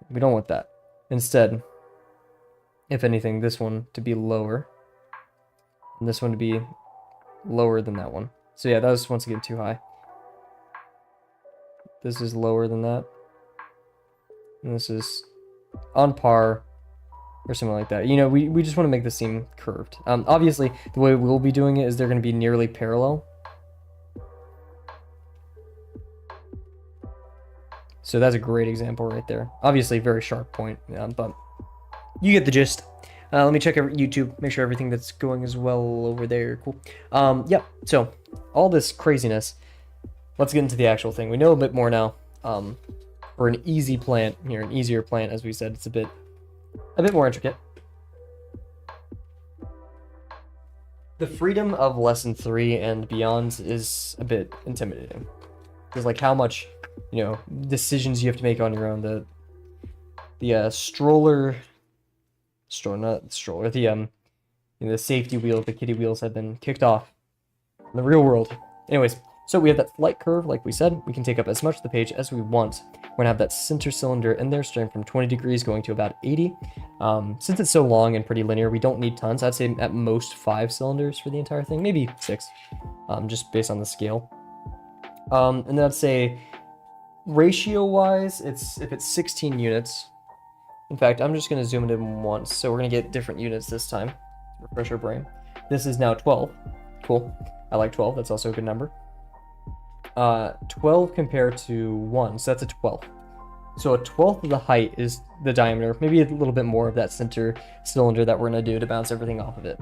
we don't want that. Instead, if anything, this one to be lower, and this one to be lower than that one. So yeah, that was once again too high. This is lower than that. And this is on par, or something like that. You know, we just want to make this seem curved. Obviously, the way we'll be doing it is they're going to be nearly parallel. So that's a great example right there. Obviously, very sharp point, but you get the gist. Let me check YouTube, make sure everything that's going is well over there. Cool. Yeah, so all this craziness, let's get into the actual thing. We know a bit more now. For an easy plant here, an easier plant, as we said, it's a bit more intricate. The freedom of lesson 3 and beyond is a bit intimidating. Because like how much decisions you have to make on your own. The stroller, not stroller, the safety wheels, the kiddie wheels have been kicked off in the real world. Anyways, so we have that flight curve, like we said. We can take up as much of the page as we want. We're gonna have that center cylinder in there, starting from 20 degrees, going to about 80. Since it's so long and pretty linear, we don't need tons. I'd say at most 5 cylinders for the entire thing, maybe 6, just based on the scale. And then I'd say ratio-wise, if it's 16 units. In fact, I'm just gonna zoom it in once, so we're gonna get different units this time. Refresh our brain. This is now 12. Cool. I like 12. That's also a good number. 12 compared to 1, so that's a 12th. So a 12th of the height is the diameter, maybe a little bit more of that center cylinder that we're going to do to bounce everything off of it.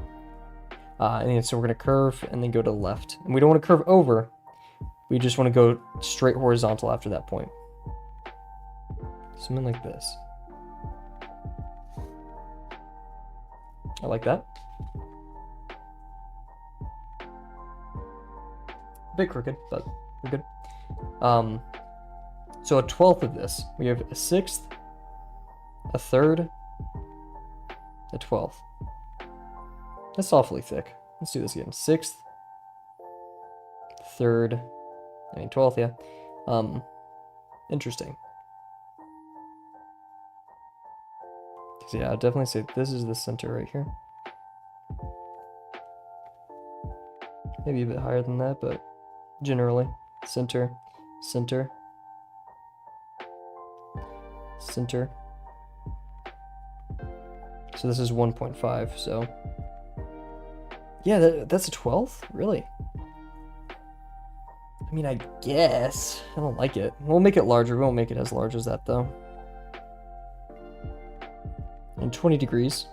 And so we're going to curve and then go to the left. And we don't want to curve over. We just want to go straight horizontal after that point. Something like this. I like that. A bit crooked, but we're good. So a 12th of this, we have a 6th, a 3rd, a 12th. That's awfully thick. Let's do this again. 6th, 3rd, 12th, yeah. Interesting. So yeah, I'd definitely say this is the center right here. Maybe a bit higher than that, but generally, center, center, center. So this is 1.5, so yeah, that's a 12th? Really? I mean, I guess. I don't like it. We'll make it larger. We won't make it as large as that, though. And 20 degrees.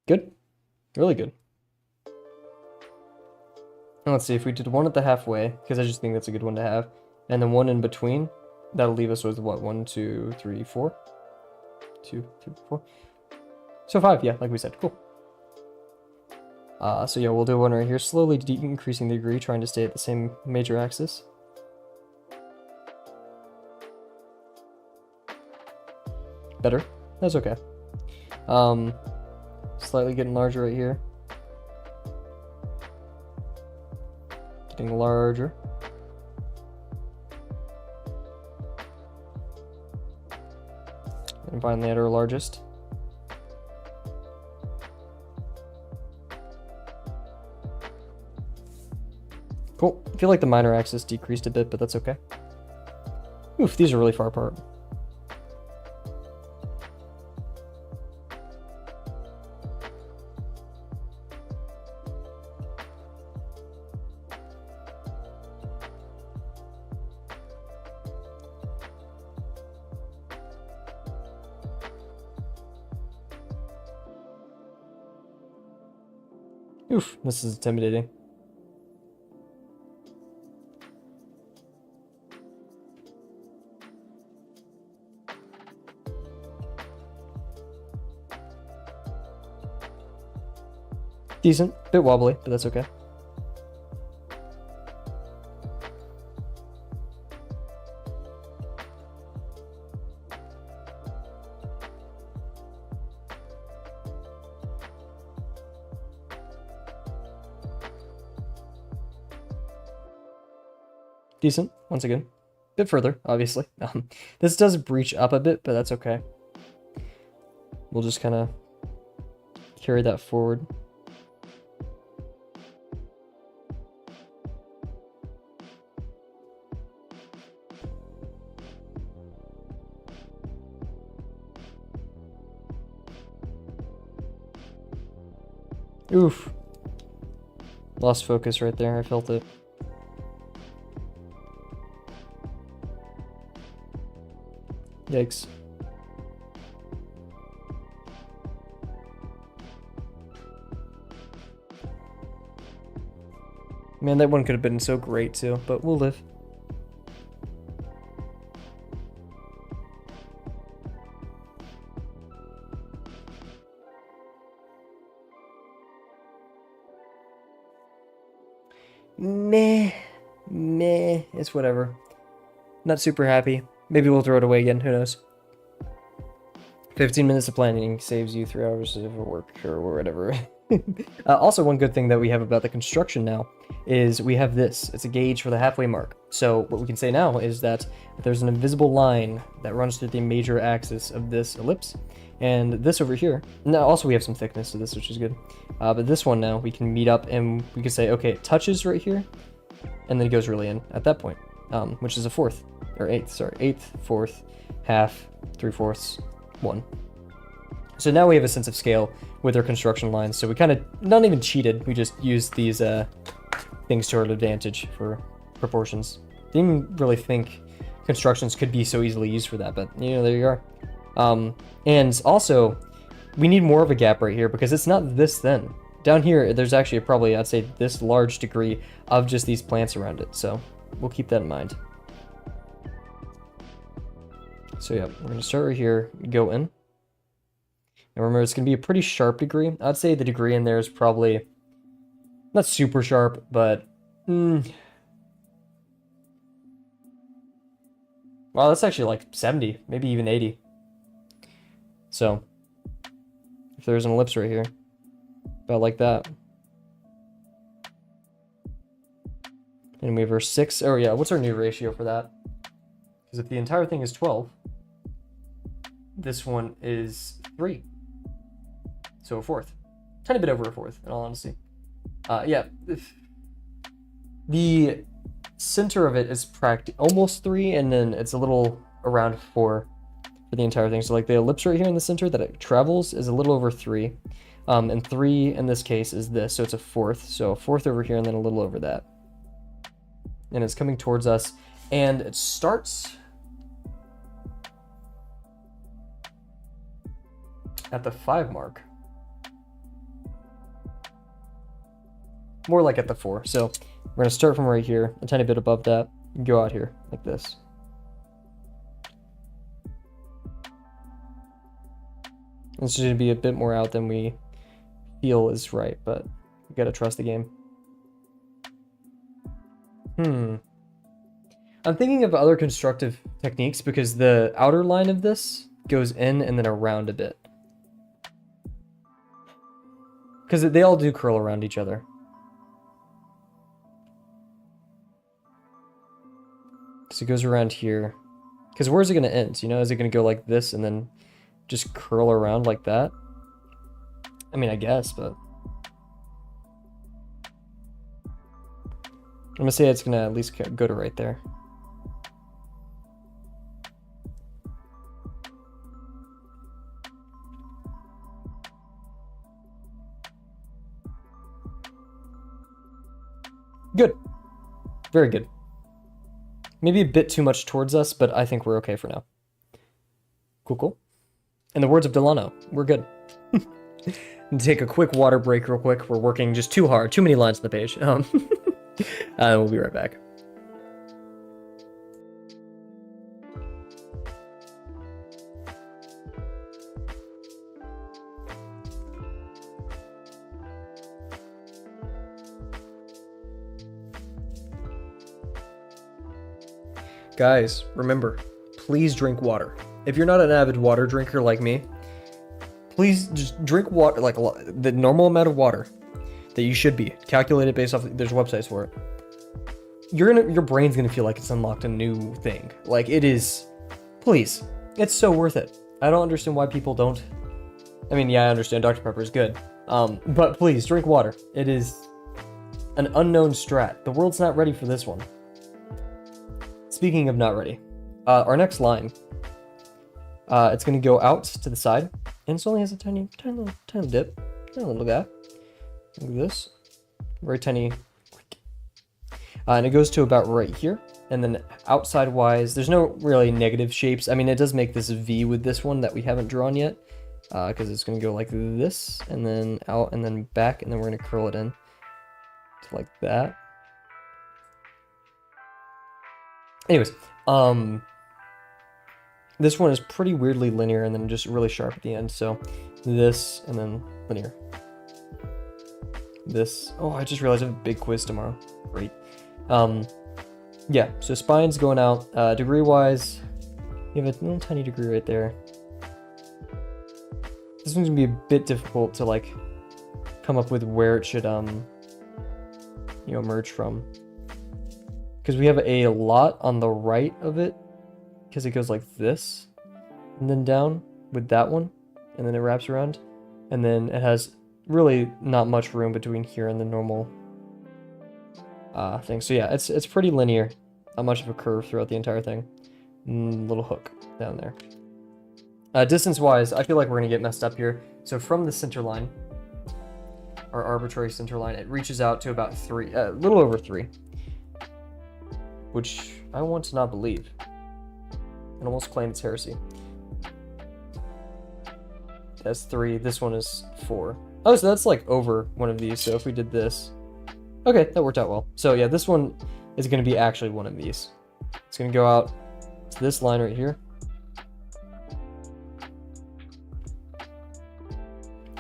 Good. Really good. And let's see, if we did one at the halfway, because I just think that's a good one to have, and then one in between, that'll leave us with what? 1, 2, 3, 4? 2, 3, 4. So 5, yeah, like we said. Cool. So yeah, we'll do one right here, slowly increasing the degree, trying to stay at the same major axis. Better. That's okay. Slightly getting larger right here. Getting larger. And finally at our largest. Cool. I feel like the minor axis decreased a bit, but that's okay. Oof, these are really far apart. Oof, this is intimidating. Decent, bit wobbly, but that's okay. Decent, once again. Bit further, obviously. This does breach up a bit, but that's okay. We'll just kind of carry that forward. Oof. Lost focus right there, I felt it. Yikes. Man, that one could have been so great too, but we'll live. meh, it's whatever. Not super happy. Maybe we'll throw it away again, who knows. 15 minutes of planning saves you 3 hours of work or whatever. Also, one good thing that we have about the construction now is we have this. It's a gauge for the halfway mark. So what we can say now is that there's an invisible line that runs through the major axis of this ellipse. And this over here, now also we have some thickness to this, which is good. But this one now, we can meet up and we can say, okay, it touches right here, and then it goes really in at that point, which is a fourth, or eighth, sorry, eighth, fourth, half, 3/4, 1. So now we have a sense of scale with our construction lines. So we kind of, not even cheated, we just used these things to our advantage for proportions. Didn't really think constructions could be so easily used for that, but you know, there you are. And also, we need more of a gap right here because it's not this thin. Down here, there's actually probably, I'd say, this large degree of just these plants around it. So we'll keep that in mind. So yeah, we're going to start right here, go in. And remember, it's going to be a pretty sharp degree. I'd say the degree in there is probably not super sharp, but... Well, that's actually like 70, maybe even 80. So, if there's an ellipse right here, about like that. And we have our 6, oh yeah, what's our new ratio for that? Because if the entire thing is 12, this one is 3. So a fourth. Tiny bit over a fourth, in all honesty. Yeah. The center of it is almost 3, and then it's a little around 4 for the entire thing. So like the ellipse right here in the center that it travels is a little over 3. And 3 in this case is this, so it's a fourth. So a fourth over here and then a little over that. And it's coming towards us, and it starts at the 5 mark. More like at the 4. So we're going to start from right here, a tiny bit above that, and go out here like this. This is going to be a bit more out than we feel is right, but we got to trust the game. I'm thinking of other constructive techniques because the outer line of this goes in and then around a bit. Because they all do curl around each other. So it goes around here. Because where's it going to end? You know, is it going to go like this and then just curl around like that? I mean, I guess, but... I'm going to say it's going to at least go to right there. Good. Very good. Maybe a bit too much towards us, but I think we're okay for now. Cool, cool. In the words of Delano, we're good. Take a quick water break real quick. We're working just too hard. Too many lines on the page. We'll be right back. Guys, remember, please drink water. If you're not an avid water drinker like me, please just drink water, like the normal amount of water that you should be. Calculate it based off, there's websites for it. Your brain's gonna feel like it's unlocked a new thing. Like it is, please, it's so worth it. I don't understand why people don't. I mean, yeah, I understand Dr. Pepper is good. But please, drink water. It is an unknown strat. The world's not ready for this one. Speaking of not ready, our next line, it's going to go out to the side, and it only has a tiny little dip, tiny little gap, like this, very tiny, and it goes to about right here, and then outside wise, there's no really negative shapes. I mean, it does make this V with this one that we haven't drawn yet, because it's going to go like this, and then out, and then back, and then we're going to curl it in to like that. Anyways, this one is pretty weirdly linear and then just really sharp at the end. So this and then linear. This. Oh, I just realized I have a big quiz tomorrow great. Yeah, so spine's going out. Degree-wise, you have a little tiny degree right there. This one's gonna be a bit difficult to like come up with where it should you know, merge from, because we have a lot on the right of it, because it goes like this and then down with that one, and then it wraps around, and then it has really not much room between here and the normal thing. So yeah, it's pretty linear, not much of a curve throughout the entire thing. Little hook down there. Distance wise, I feel like we're gonna get messed up here. So from the center line, our arbitrary center line, it reaches out to about 3, a little over 3, which I want to not believe and almost claim it's heresy. That's 3, this one is 4. Oh, so that's like over one of these. So if we did this, okay, that worked out well. So yeah, this one is going to be actually one of these. It's going to go out to this line right here,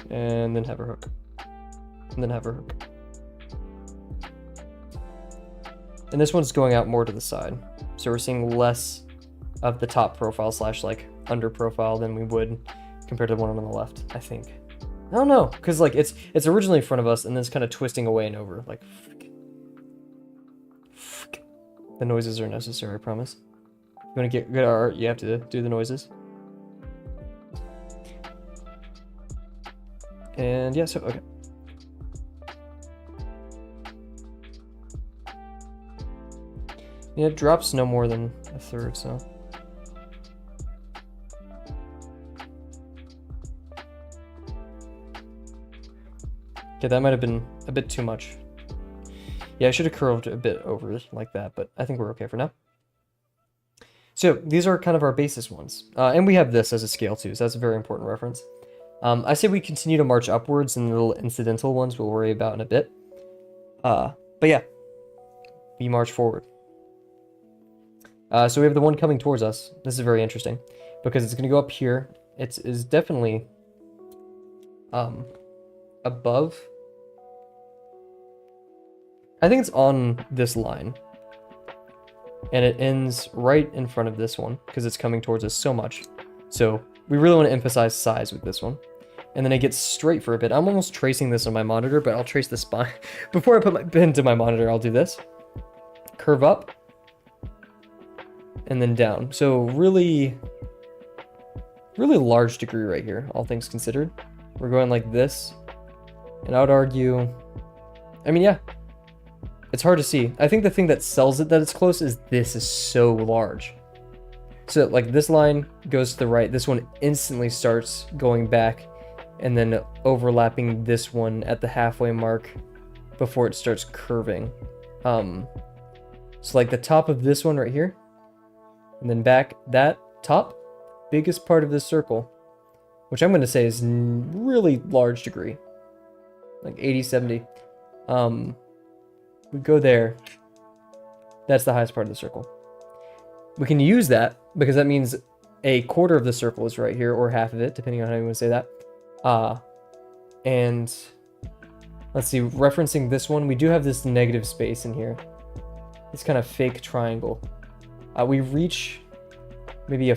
and then have a hook, and then have a hook. And this one's going out more to the side. So we're seeing less of the top profile slash like under profile than we would compared to the one on the left, I think. I don't know, because like it's originally in front of us and then it's kind of twisting away and over. Like, the noises are necessary, I promise. You want to get good art, you have to do the noises. And yeah, so okay. Yeah, it drops no more than a third, so. Okay, that might have been a bit too much. Yeah, I should have curved a bit over like that, but I think we're okay for now. So these are kind of our basis ones. And we have this as a scale too, so that's a very important reference. I say we continue to march upwards, and the little incidental ones we'll worry about in a bit. But yeah, we march forward. So we have the one coming towards us. This is very interesting because it's going to go up here. It is definitely above. I think it's on this line. And it ends right in front of this one because it's coming towards us so much. So we really want to emphasize size with this one. And then it gets straight for a bit. I'm almost tracing this on my monitor, but I'll trace the spine. Before I put my pen to my monitor, I'll do this. Curve up. And then down. So really large degree right here, all things considered. We're going like this. And I would argue, I mean, yeah, it's hard to see. I think the thing that sells it that it's close is this is so large. So like this line goes to the right, this one instantly starts going back and then overlapping this one at the halfway mark before it starts curving. So like the top of this one right here, and then back that top, biggest part of this circle, which I'm going to say is really large degree, like 80, 70. We go there. That's the highest part of the circle. We can use that because that means a quarter of the circle is right here, or half of it, depending on how you want to say that. And let's see, referencing this one, we do have this negative space in here. This kind of fake triangle. We reach maybe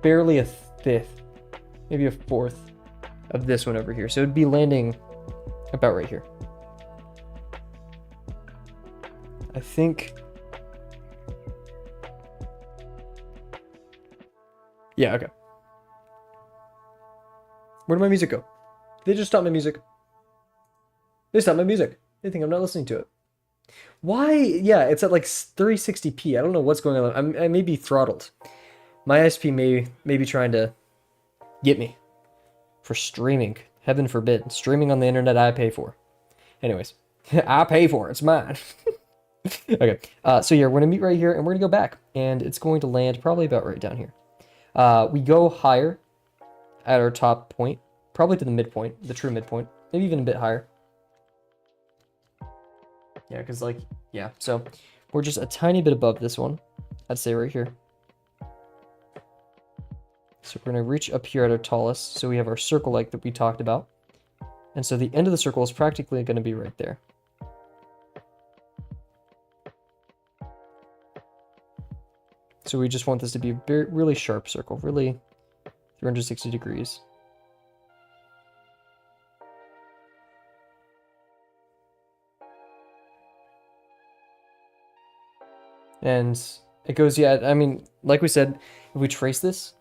barely a fifth, maybe a fourth of this one over here. So it'd be landing about right here. I think, yeah, okay. Where did my music go? They just stopped my music. They stopped my music. They think I'm not listening to it. Why? Yeah, it's at like 360p. I don't know what's going on. I may be throttled. My ISP may be trying to get me for streaming. Heaven forbid. Streaming on the internet I pay for. Anyways, I pay for it. It's mine. Okay, so yeah, we're gonna meet right here and we're gonna go back, and it's going to land probably about right down here. We go higher at our top point, probably to the midpoint, the true midpoint, maybe even a bit higher. Yeah, because like, yeah, so we're just a tiny bit above this one, I'd say right here. So we're gonna reach up here at our tallest, so we have our circle like that we talked about. And so the end of the circle is practically gonna be right there. So we just want this to be a really sharp circle, really 360 degrees. And it goes, yeah, I mean, like we said, if we trace this,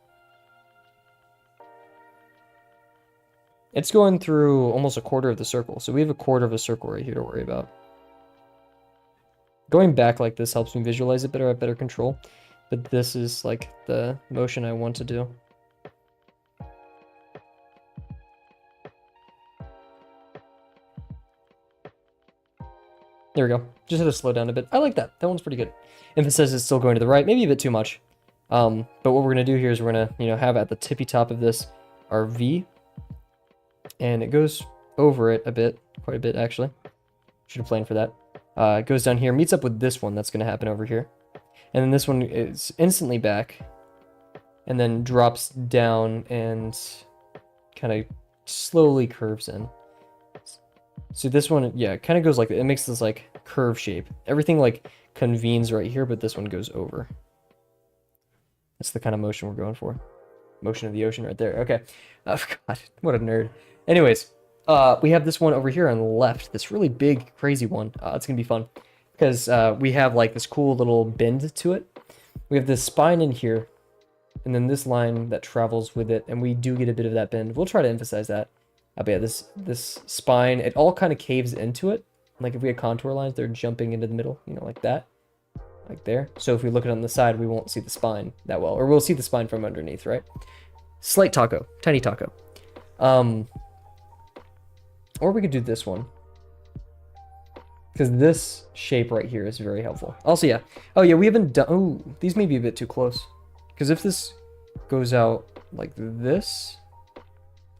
it's going through almost a quarter of the circle. So we have a quarter of a circle right here to worry about. Going back like this helps me visualize it better, I have better control. But this is like the motion I want to do. There we go. Just had to slow down a bit. I like that. That one's pretty good. Emphasis is still going to the right, maybe a bit too much. But what we're going to do here is we're going to, have at the tippy top of this our V. And it goes over it a bit, quite a bit actually. Should have planned for that. It goes down here, meets up with this one that's going to happen over here. And then this one is instantly back. And then drops down and kind of slowly curves in. So this one, yeah, it kind of goes like, it makes this like curve shape. Everything like convenes right here, but this one goes over. That's the kind of motion we're going for. Motion of the ocean right there. Okay. Oh, God, what a nerd. Anyways, we have this one over here on the left, this really big, crazy one. It's going to be fun because we have like this cool little bend to it. We have this spine in here, and then this line that travels with it, and we do get a bit of that bend. We'll try to emphasize that. But yeah, this spine, it all kind of caves into it. Like if we had contour lines, they're jumping into the middle, like that. Like there. So if we look at it on the side, we won't see the spine that well. Or we'll see the spine from underneath, right? Slight taco. Tiny taco. Or we could do this one. Because this shape right here is very helpful. Also, yeah. Oh, yeah, we haven't done... Oh, these may be a bit too close. Because if this goes out like this,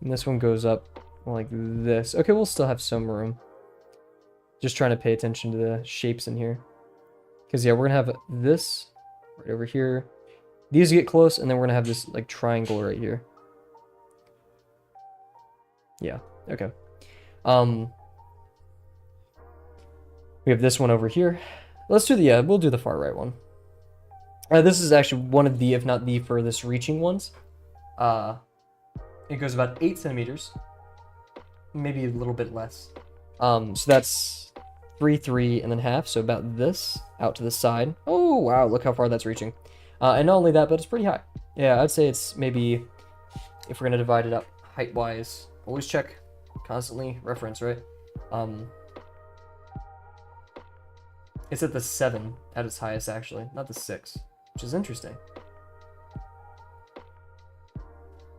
and this one goes up like this. Okay, we'll still have some room. Just trying to pay attention to the shapes in here. Because, yeah, we're going to have this right over here. These get close, and then we're going to have this, like, triangle right here. Yeah, okay. We have this one over here. Let's do the, we'll do the far right one. This is actually one of the, if not the furthest reaching ones. It goes about 8 centimeters. Maybe a little bit less. So that's 3, and then half. So about this out to the side. Oh, wow. Look how far that's reaching. And not only that, but it's pretty high. Yeah, I'd say it's maybe, if we're going to divide it up height-wise, always check, constantly reference, right? It's at the 7 at its highest, actually, not the 6, which is interesting.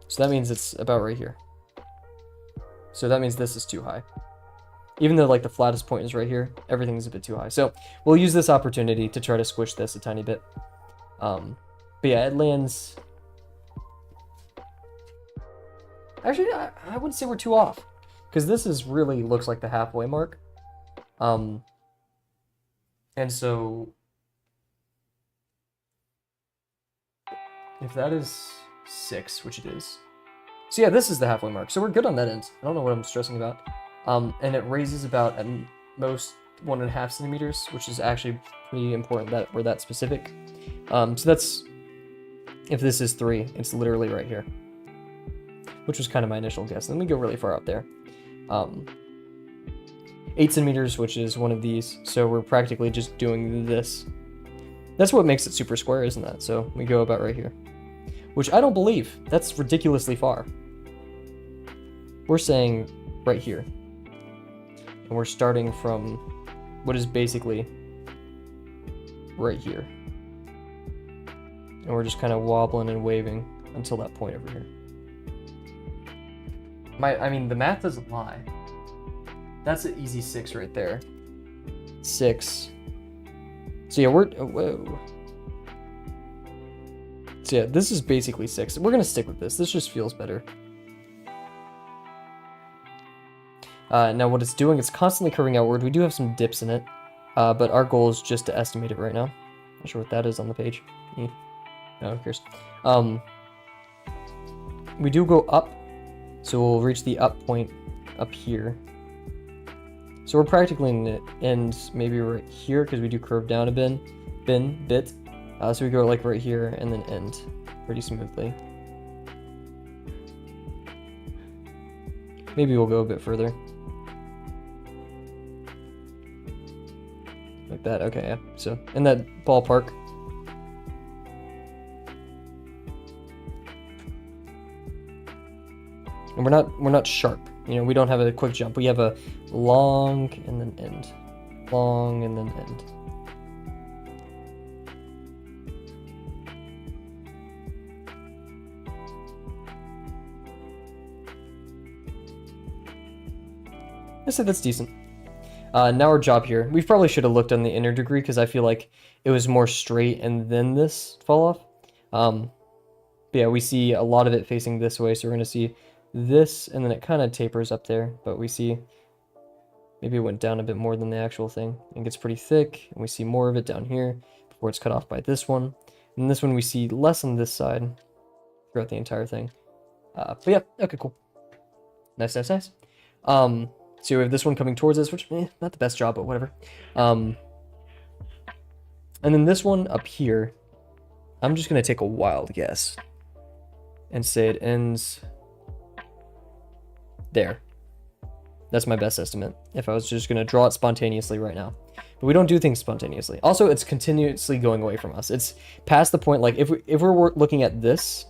So that means it's about right here. So that means this is too high. Even though like the flattest point is right here, everything's a bit too high. So we'll use this opportunity to try to squish this a tiny bit. But yeah, it lands... Actually, I wouldn't say we're too off. Because this is really looks like the halfway mark. And so... if that is 6, which it is. So yeah, this is the halfway mark. So we're good on that end. I don't know what I'm stressing about. And it raises about at most 1.5 centimeters, which is actually pretty important that we're that specific. So that's, if this is 3, it's literally right here, which was kind of my initial guess. Let me go really far out there. 8 centimeters, which is one of these. So we're practically just doing this. That's what makes it super square, isn't that? So we go about right here, which I don't believe. That's ridiculously far. We're saying right here. And we're starting from what is basically right here. And we're just kind of wobbling and waving until that point over here. I mean, the math doesn't lie. That's an easy 6 right there. 6. So yeah, we're... whoa. So yeah, this is basically 6. We're going to stick with this. This just feels better. Now what it's doing, it's constantly curving outward. We do have some dips in it, but our goal is just to estimate it right now. Not sure what that is on the page. No, who cares? We do go up, so we'll reach the up point up here. So we're practically in the end, maybe right here, because we do curve down a bit. So we go like right here and then end pretty smoothly. Maybe we'll go a bit further. Like that, okay, yeah. So in that ballpark. And we're not sharp. You know, we don't have a quick jump. We have a long and then end. Long and then end. I said that's decent. Now our job here. We probably should have looked on the inner degree because I feel like it was more straight and then this fall off. But yeah, we see a lot of it facing this way, so we're going to see this, and then it kind of tapers up there, but we see maybe it went down a bit more than the actual thing. It gets pretty thick, and we see more of it down here before it's cut off by this one. And this one we see less on this side throughout the entire thing. But yeah, okay, cool. Nice, nice, nice. So we have this one coming towards us, which, not the best job, but whatever. And then this one up here, I'm just going to take a wild guess and say it ends there. That's my best estimate, if I was just going to draw it spontaneously right now. But we don't do things spontaneously. Also, it's continuously going away from us. It's past the point, like, if we're looking at these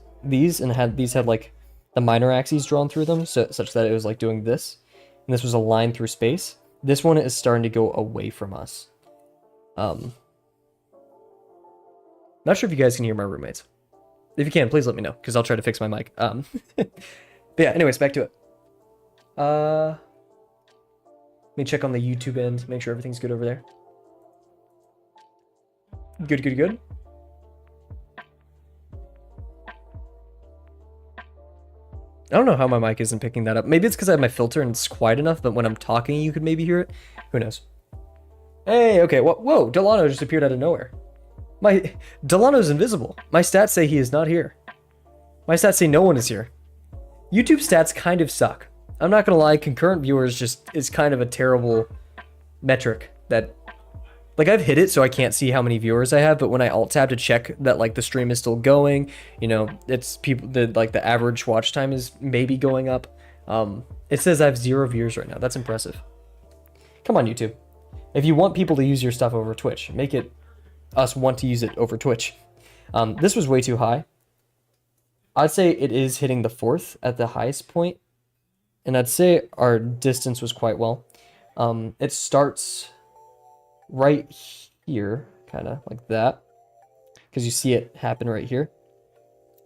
had, like, the minor axes drawn through them, such that it was, like, doing this, and this was a line through space, this one is starting to go away from us. Not sure if you guys can hear my roommates. If you can, please let me know, because I'll try to fix my mic. But yeah, anyways, back to it. Let me check on the YouTube end, make sure everything's good over there. Good, good, good. I don't know how my mic isn't picking that up. Maybe it's because I have my filter and it's quiet enough, but when I'm talking, you could maybe hear it. Who knows? Hey, okay, whoa, Delano just appeared out of nowhere. Delano's invisible. My stats say he is not here. My stats say no one is here. YouTube stats kind of suck. I'm not gonna lie, concurrent viewers just is kind of a terrible metric that, like, I've hit it so I can't see how many viewers I have, but when I alt tab to check that, like, the stream is still going, you know, it's people, the average watch time is maybe going up. It says I have 0 viewers right now. That's impressive. Come on, YouTube. If you want people to use your stuff over Twitch, make it us want to use it over Twitch. This was way too high. I'd say it is hitting the 4th at the highest point, and I'd say our distance was quite well. It starts right here, kind of like that, because you see it happen right here.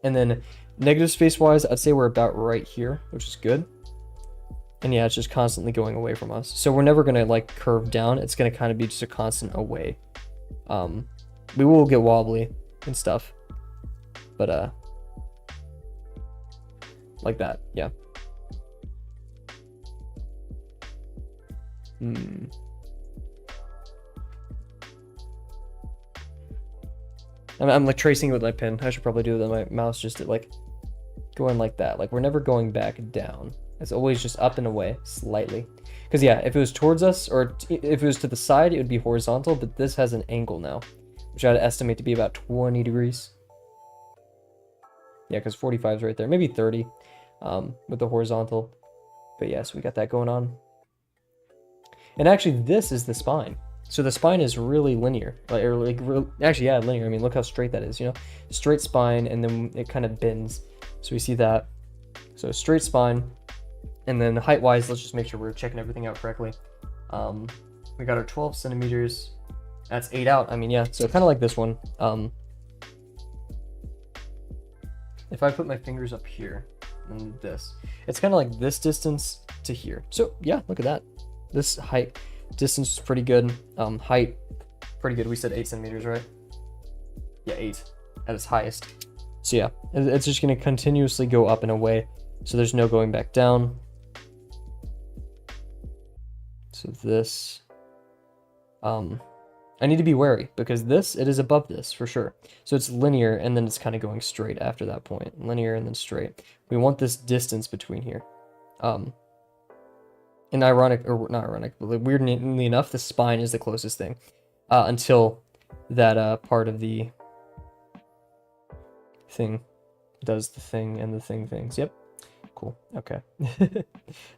And then negative space wise, I'd say we're about right here, which is good. And yeah, it's just constantly going away from us. So we're never gonna like curve down. It's gonna kind of be just a constant away. We will get wobbly and stuff, but like that, yeah. I'm like tracing it with my pen. I should probably do it with my mouse, just to, like, going like that. Like, we're never going back down. It's always just up and away slightly. Because yeah, if it was towards us, or if it was to the side, it would be horizontal, but this has an angle now, which I'd estimate to be about 20 degrees. Yeah, because 45 is right there, maybe 30 with the horizontal. But yeah, so we got that going on. And actually, this is the spine. So the spine is really linear, actually, yeah, linear. I mean, look how straight that is, you know, straight spine, and then it kind of bends. So we see that. So straight spine, and then height-wise, let's just make sure we're checking everything out correctly. We got our 12 centimeters. That's 8 out. I mean, yeah. So kind of like this one. If I put my fingers up here and this, it's kind of like this distance to here. So yeah, look at that. This height. Distance is pretty good. Height, pretty good. We said 8 centimeters, right? Yeah, 8 at its highest. So yeah, it's just going to continuously go up and away. So there's no going back down. So this, I need to be wary because it is above this for sure. So it's linear, and then it's kind of going straight after that point. Linear and then straight. We want this distance between here. And ironic, or not ironic, but weirdly enough, the spine is the closest thing until that part of the thing does the thing and the thing things. Yep. Cool. Okay.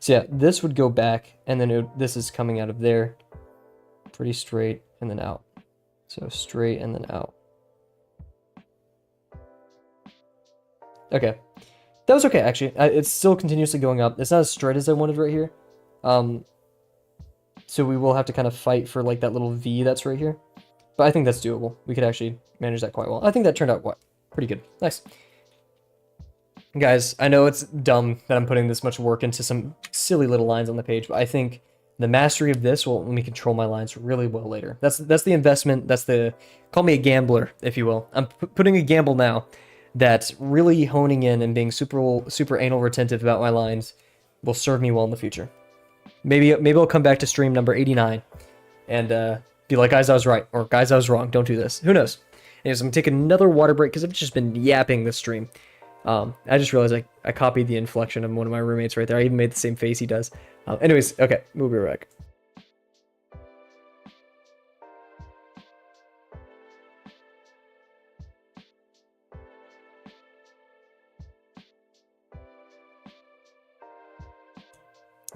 So yeah, this would go back, and then this is coming out of there. Pretty straight, and then out. So straight and then out. Okay. That was okay, actually. It's still continuously going up. It's not as straight as I wanted right here. So we will have to kind of fight for like that little V that's right here. But I think that's doable. We could actually manage that quite well. I think that turned out pretty good. Nice. Guys, I know it's dumb that I'm putting this much work into some silly little lines on the page, but I think the mastery of this will let me control my lines really well later. That's the investment. That's the... Call me a gambler, if you will. I'm putting a gamble now that really honing in and being super anal retentive about my lines will serve me well in the future. Maybe I'll come back to stream number 89 and be like, guys, I was right, or guys, I was wrong. Don't do this. Who knows? Anyways, I'm gonna take another water break because I've just been yapping this stream. I just realized I copied the inflection of one of my roommates right there. I even made the same face he does. Anyways, okay, we'll be right back.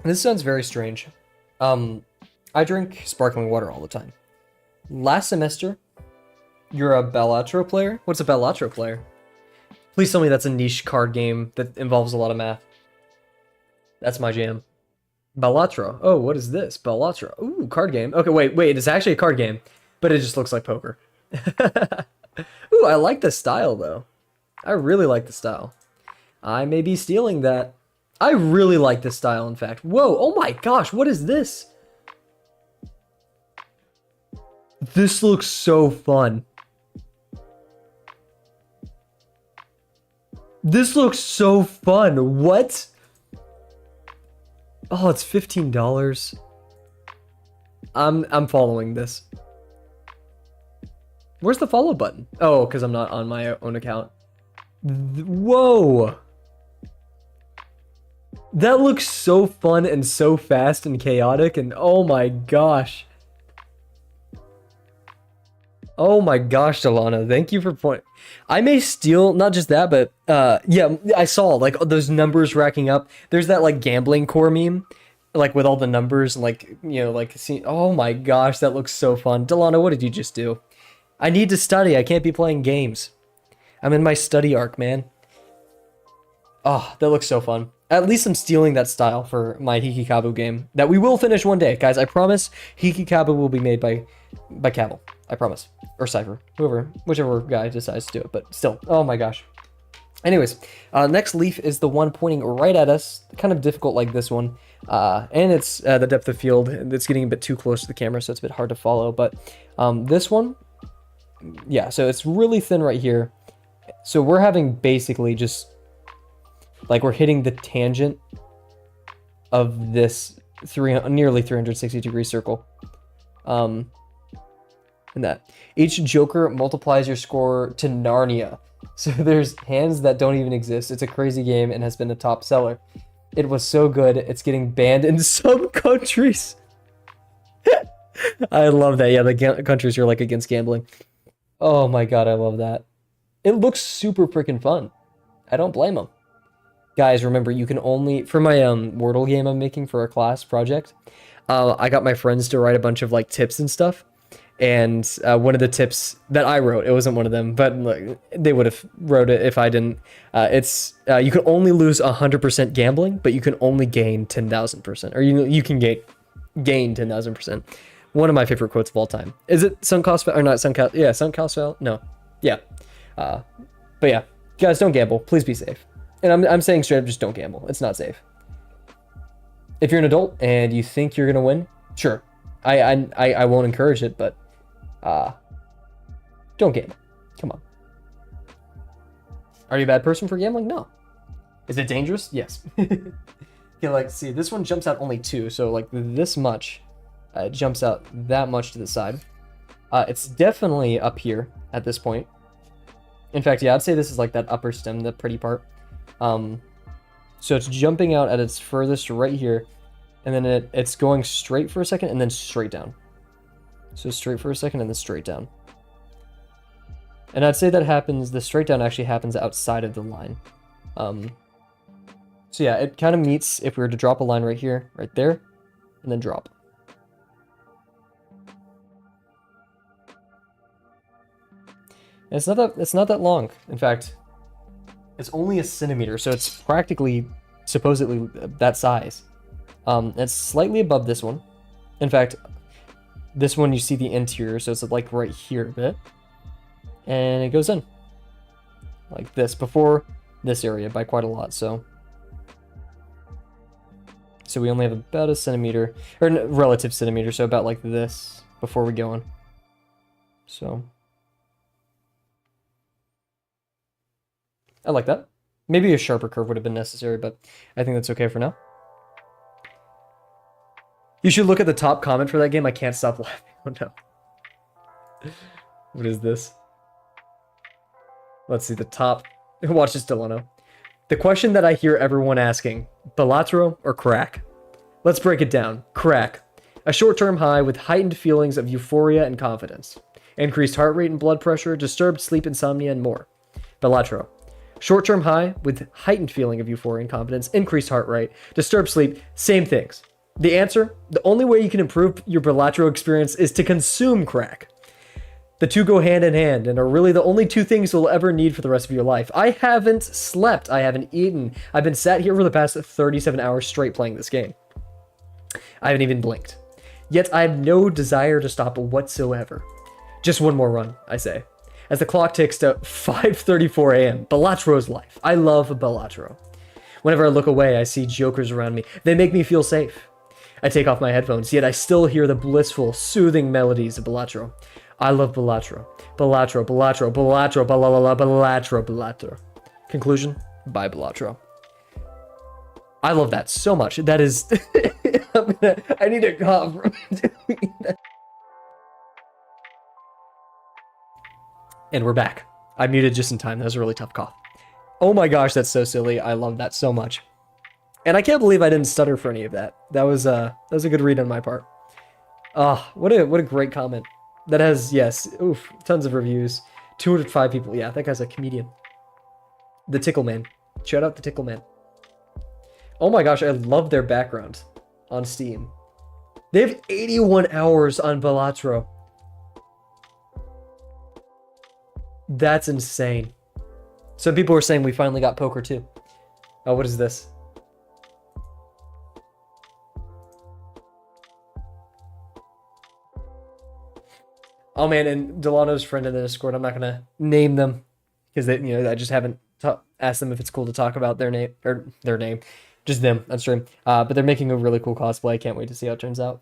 This sounds very strange. I drink sparkling water all the time. Last semester, you're a Balatro player? What's a Balatro player? Please tell me that's a niche card game that involves a lot of math. That's my jam. Balatro. Oh, what is this? Balatro. Ooh, card game. Okay, wait, it's actually a card game, but it just looks like poker. Ooh, I like the style, though. I really like the style. I may be stealing that. I really like this style, in fact. Whoa, oh my gosh, what is this? This looks so fun. This looks so fun. What? Oh, it's $15. I'm following this. Where's the follow button? Oh, because I'm not on my own account. Whoa. That looks so fun and so fast and chaotic, and oh my gosh. Oh my gosh, Delana, thank you for point. I may steal, not just that, but yeah, I saw like those numbers racking up. There's that like gambling core meme, like with all the numbers, like, you know, like, see, oh my gosh, that looks so fun. Delana, what did you just do? I need to study, I can't be playing games. I'm in my study arc, man. Oh, that looks so fun. At least I'm stealing that style for my Hikikabu game that we will finish one day, guys. I promise Hikikabu will be made by Kavel. I promise. Or Cypher. Whichever guy decides to do it. But still, oh my gosh. Anyways, next leaf is the one pointing right at us. Kind of difficult like this one. And it's the depth of field. It's getting a bit too close to the camera, so it's a bit hard to follow. But this one, yeah, so it's really thin right here. So we're having basically just... like we're hitting the tangent of this nearly 360 degree circle. And that. Each Joker multiplies your score to Narnia. So there's hands that don't even exist. It's a crazy game and has been a top seller. It was so good, it's getting banned in some countries. I love that. Yeah, the countries are like against gambling. Oh my god, I love that. It looks super freaking fun. I don't blame them. Guys, remember, you can only... For my Wordle game I'm making for a class project, I got my friends to write a bunch of, like, tips and stuff. And one of the tips that I wrote, it wasn't one of them, but like, they would have wrote it if I didn't. It's you can only lose 100% gambling, but you can only gain 10,000%. Or you can gain 10,000%. One of my favorite quotes of all time. Is it sunk cost or not sunk cost? Yeah, sunk cost value? No. Yeah. But yeah, guys, don't gamble. Please be safe. And I'm saying straight up, just don't gamble. It's not safe. If you're an adult and you think you're gonna win, sure. I won't encourage it, but don't gamble. Come on. Are you a bad person for gambling? No. Is it dangerous? Yes. Okay, like, see, this one jumps out only 2, so like this much jumps out that much to the side. It's definitely up here at this point. In fact, yeah, I'd say this is like that upper stem, the pretty part. So it's jumping out at its furthest right here, and then it's going straight for a second and then straight down. So straight for a second and then straight down. And I'd say that happens, the straight down actually happens outside of the line. So yeah, it kind of meets if we were to drop a line right here, right there, and then drop. And it's not that long. In fact, it's only a centimeter, so it's practically, supposedly, that size. It's slightly above this one. In fact, this one you see the interior, so it's like right here a bit. And it goes in. Like this, before this area by quite a lot, so we only have about a centimeter, or relative centimeter, so about like this before we go in. So I like that. Maybe a sharper curve would have been necessary, but I think that's okay for now. You should look at the top comment for that game. I can't stop laughing. Oh no. What is this? Let's see the top. Watch this, Delano. The question that I hear everyone asking, Balatro or crack? Let's break it down. Crack. A short-term high with heightened feelings of euphoria and confidence. Increased heart rate and blood pressure, disturbed sleep, insomnia, and more. Balatro. Short-term high with heightened feeling of euphoria and confidence, increased heart rate, disturbed sleep, same things. The answer? The only way you can improve your Balatro experience is to consume crack. The two go hand in hand and are really the only two things you'll ever need for the rest of your life. I haven't slept. I haven't eaten. I've been sat here for the past 37 hours straight playing this game. I haven't even blinked. Yet I have no desire to stop whatsoever. Just one more run, I say. As the clock ticks to 5:34 a.m., Balatro's life. I love Balatro. Whenever I look away, I see jokers around me. They make me feel safe. I take off my headphones, yet I still hear the blissful, soothing melodies of Balatro. I love Balatro. Balatro, Balatro, Balatro, Balatro, Balatro, Balatro. Conclusion, bye Balatro. I love that so much. That is... I need a cough from doing that. And we're back. I muted just in time. That was a really tough cough. Oh my gosh, that's so silly. I love that so much. And I can't believe I didn't stutter for any of that. That was a good read on my part. Ah, what a great comment. That has, yes, oof, tons of reviews. 205 people. Yeah, that guy's a comedian. The Tickle Man. Shout out the Tickle Man. Oh my gosh, I love their background on Steam. They have 81 hours on Balatro. That's insane. Some people were saying we finally got poker too. Oh, what is this? Oh man, and Delano's friend in the Discord, I'm not gonna name them because they, I just haven't asked them if it's cool to talk about their name, just them on stream. But they're making a really cool cosplay. I can't wait to see how it turns out.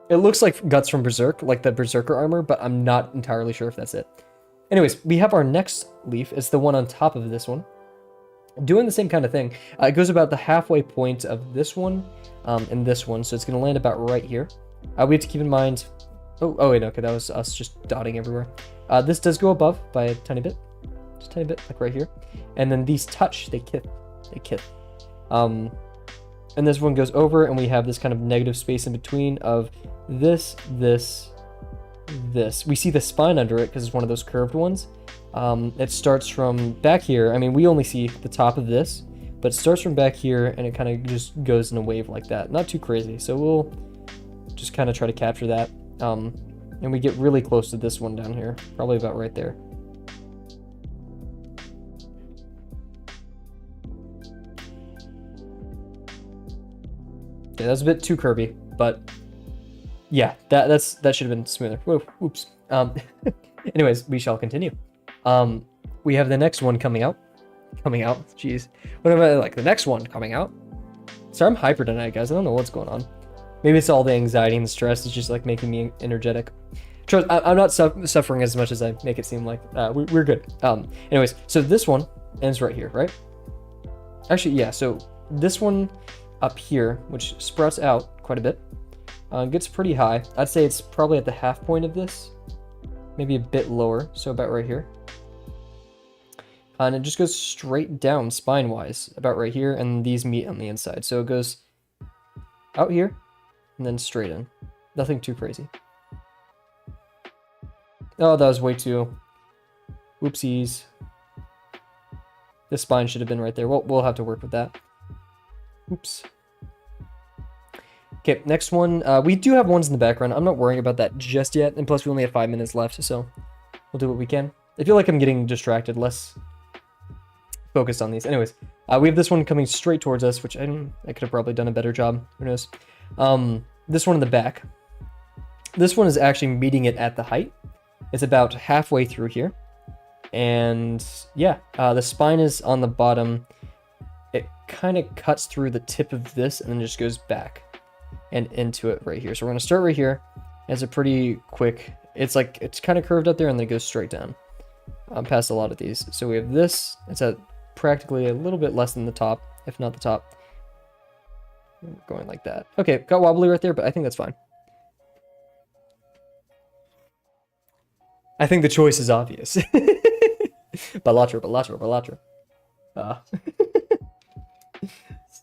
It looks like Guts from Berserk, like the Berserker armor, but I'm not entirely sure if that's it. Anyways, we have our next leaf. It's the one on top of this one. Doing the same kind of thing. It goes about the halfway point of this one and this one, so it's going to land about right here. We have to keep in mind... Oh wait, okay, that was us just dotting everywhere. This does go above by a tiny bit. Just a tiny bit, like right here. And then these touch, they kith. And this one goes over, and we have this kind of negative space in between of this. We see the spine under it because it's one of those curved ones. It starts from back here. I mean, we only see the top of this, but it starts from back here, and it kind of just goes in a wave like that. Not too crazy, so we'll just kind of try to capture that. And we get really close to this one down here, probably about right there. Okay, that's a bit too curvy, but yeah, that should have been smoother. Whoa, oops. Anyways, we shall continue. We have the next one coming out. Jeez. What am I, like, the next one coming out? Sorry, I'm hyper tonight, guys. I don't know what's going on. Maybe it's all the anxiety and the stress. It's just like making me energetic. Trust, I'm not suffering as much as I make it seem like. We're good. Anyways, so this one ends right here, right? Actually, yeah. So this one up here, which sprouts out quite a bit, gets pretty high. I'd say it's probably at the half point of this, maybe a bit lower. So about right here. And it just goes straight down spine-wise, about right here, and these meet on the inside. So it goes out here, and then straight in. Nothing too crazy. Oh, that was way too Oopsies. This spine should have been right there. We'll have to work with that. Oops. Okay, next one. We do have ones in the background. I'm not worrying about that just yet. And plus, we only have 5 minutes left, so we'll do what we can. I feel like I'm getting distracted, less focused on these. Anyways, we have this one coming straight towards us, which I could have probably done a better job. Who knows? This one in the back. This one is actually meeting it at the height. It's about halfway through here. And yeah, the spine is on the bottom. It kind of cuts through the tip of this and then just goes back and into it right here. So we're going to start right here. It's a pretty quick, it's kind of curved up there and then it goes straight down past a lot of these. So we have this, it's at practically a little bit less than the top, if not the top. Going like that. Okay, got wobbly right there, but I think that's fine. I think the choice is obvious. Balatro.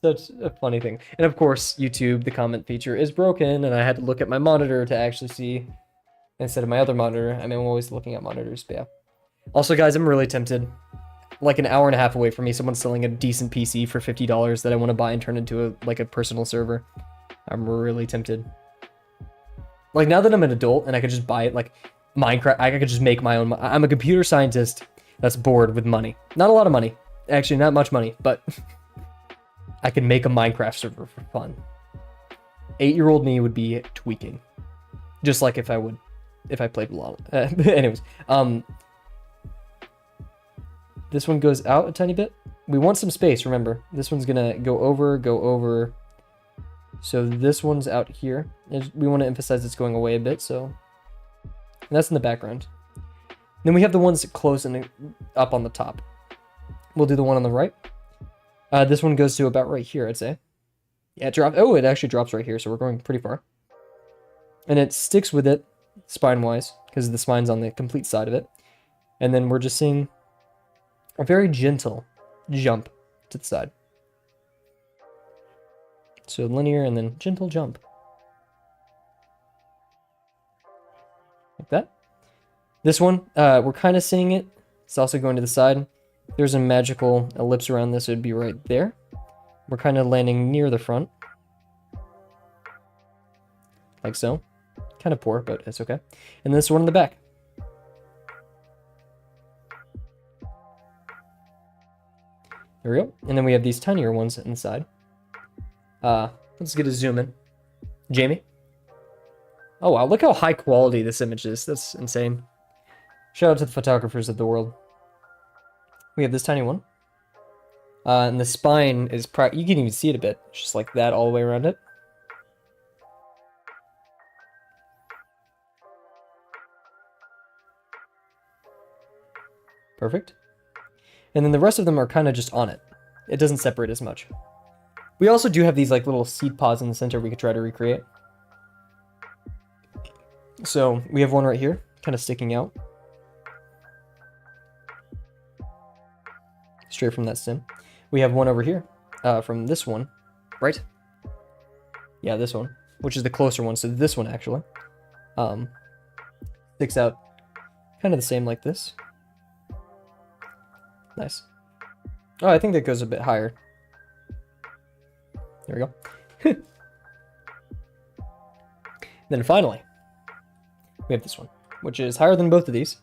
Such a funny thing. And of course, YouTube, the comment feature is broken, and I had to look at my monitor to actually see instead of my other monitor. I mean, I'm always looking at monitors, but yeah. Also, guys, I'm really tempted. Like an hour and a half away from me, someone's selling a decent PC for $50 that I want to buy and turn into a personal server. I'm really tempted. Like, now that I'm an adult and I could just buy it, like Minecraft, I could just make my own. I'm a computer scientist that's bored with money. Not a lot of money. Actually, not much money, but I can make a Minecraft server for fun. 8-year-old me would be tweaking. Just like if I played a lot. Anyways, this one goes out a tiny bit. We want some space, remember. This one's gonna go over. So this one's out here. We want to emphasize it's going away a bit, so. And that's in the background. Then we have the ones close and up on the top. We'll do the one on the right. This one goes to about right here, I'd say. Yeah, it actually drops right here, so we're going pretty far. And it sticks with it, spine-wise, because the spine's on the complete side of it. And then we're just seeing a very gentle jump to the side. So linear and then gentle jump. Like that. This one, we're kind of seeing it. It's also going to the side. There's a magical ellipse around this. It would be right there. We're kind of landing near the front. Like so. Kind of poor, but it's okay. And this one in the back. There we go. And then we have these tinier ones inside. Let's get a zoom in. Jamie? Oh wow, look how high quality this image is. That's insane. Shout out to the photographers of the world. We have this tiny one. And the spine is you can even see it a bit. It's just like that all the way around it. Perfect. And then the rest of them are kind of just on it. It doesn't separate as much. We also do have these like little seed pods in the center we could try to recreate. So we have one right here, kind of sticking out. Straight from that stem. We have one over here from this one, right? Yeah, this one, which is the closer one. So this one actually sticks out kind of the same like this. Nice. Oh, I think that goes a bit higher. There we go. Then finally, we have this one, which is higher than both of these.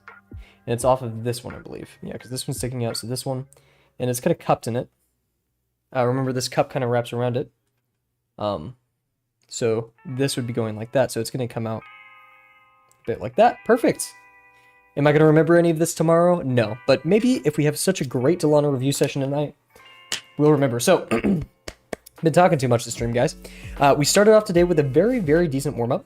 And it's off of this one, I believe. Yeah, because this one's sticking out, so this one. And it's kind of cupped in it. Remember, this cup kind of wraps around it. So this would be going like that. So it's going to come out a bit like that. Perfect. Am I going to remember any of this tomorrow? No. But maybe if we have such a great Delano review session tonight, we'll remember. So, been talking too much this stream, guys. We started off today with a very, very decent warm-up.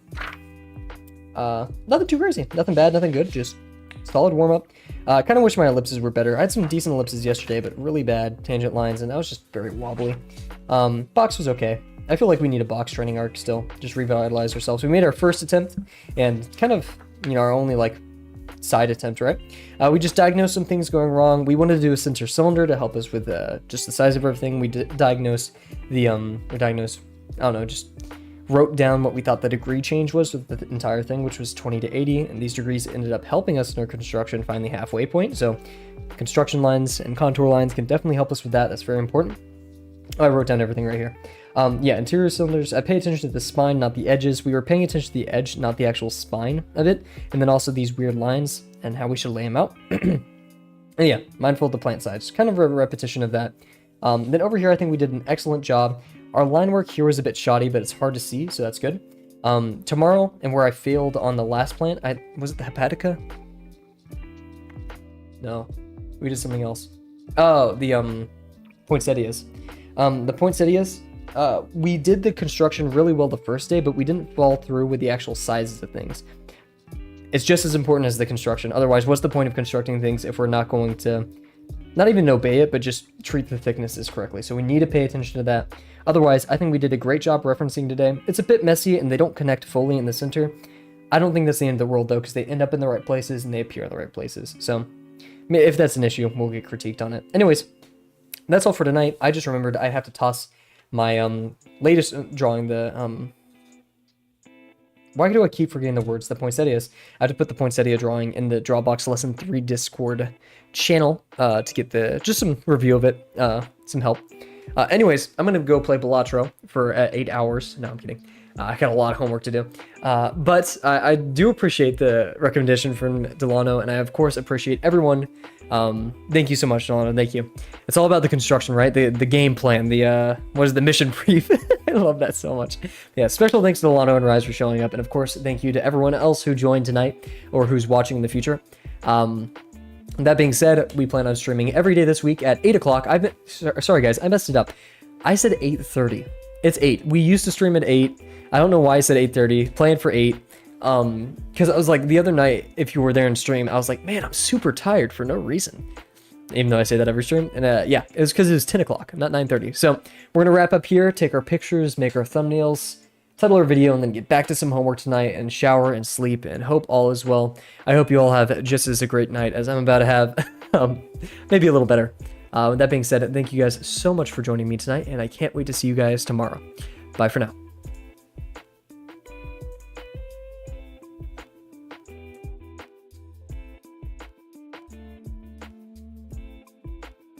Nothing too crazy. Nothing bad, nothing good. Just solid warm-up. Kind of wish my ellipses were better. I had some decent ellipses yesterday, but really bad tangent lines, and I was just very wobbly. Box was okay. I feel like we need a box training arc still. Just revitalize ourselves. We made our first attempt, and kind of, our only, side attempt, right? We just diagnosed some things going wrong. We wanted to do a sensor cylinder to help us with just the size of everything. We diagnosed the, I don't know, just wrote down what we thought the degree change was with the entire thing, which was 20 to 80, and these degrees ended up helping us in our construction find the halfway point. So construction lines and contour lines can definitely help us with that. That's very important. I wrote down everything right here. Yeah, interior cylinders, I pay attention to the spine, not the edges. We were paying attention to the edge, not the actual spine of it. And then also these weird lines and how we should lay them out. And yeah, mindful of the plant sides, kind of a repetition of that. Then over here, I think we did an excellent job. Our line work here was a bit shoddy, but it's hard to see, so that's good. Tomorrow, and where I failed on the last plant, was it the hepatica? No, we did something else. Oh, the poinsettias. The poinsettias, we did the construction really well the first day, but we didn't follow through with the actual sizes of things. It's just as important as the construction. Otherwise, what's the point of constructing things if we're not going to not even obey it, but just treat the thicknesses correctly? So we need to pay attention to that. Otherwise, I think we did a great job referencing today. It's a bit messy and they don't connect fully in the center. I don't think that's the end of the world though, because they end up in the right places and they appear in the right places. So if that's an issue, we'll get critiqued on it. Anyways, that's all for tonight. I just remembered I have to toss my latest drawing, why do I keep forgetting the words? The poinsettias. I have to put the poinsettia drawing in the Drawbox Lesson 3 Discord channel to get just some review of it, some help. Anyways, I'm going to go play Balatro for 8 hours. No, I'm kidding. I got a lot of homework to do. But I do appreciate the recommendation from Delano, and I, of course, appreciate everyone. Thank you so much, Delano. Thank you. It's all about the construction, right? The game plan, what is the mission brief? I love that so much. Yeah, special thanks to Delano and Rise for showing up, and of course, thank you to everyone else who joined tonight or who's watching in the future. That being said, we plan on streaming every day this week at 8 o'clock. Sorry guys, I messed it up. I said 8:30. It's 8. We used to stream at 8. I don't know why I said 8:30. Planned for 8. Because I was like, the other night, if you were there in stream, I was like, man, I'm super tired for no reason. Even though I say that every stream. And yeah, it was because it was 10 o'clock, not 9:30. So we're going to wrap up here, take our pictures, make our thumbnails, title our video, and then get back to some homework tonight and shower and sleep and hope all is well. I hope you all have just as a great night as I'm about to have. Maybe a little better. With that being said, thank you guys so much for joining me tonight, and I can't wait to see you guys tomorrow. Bye for now.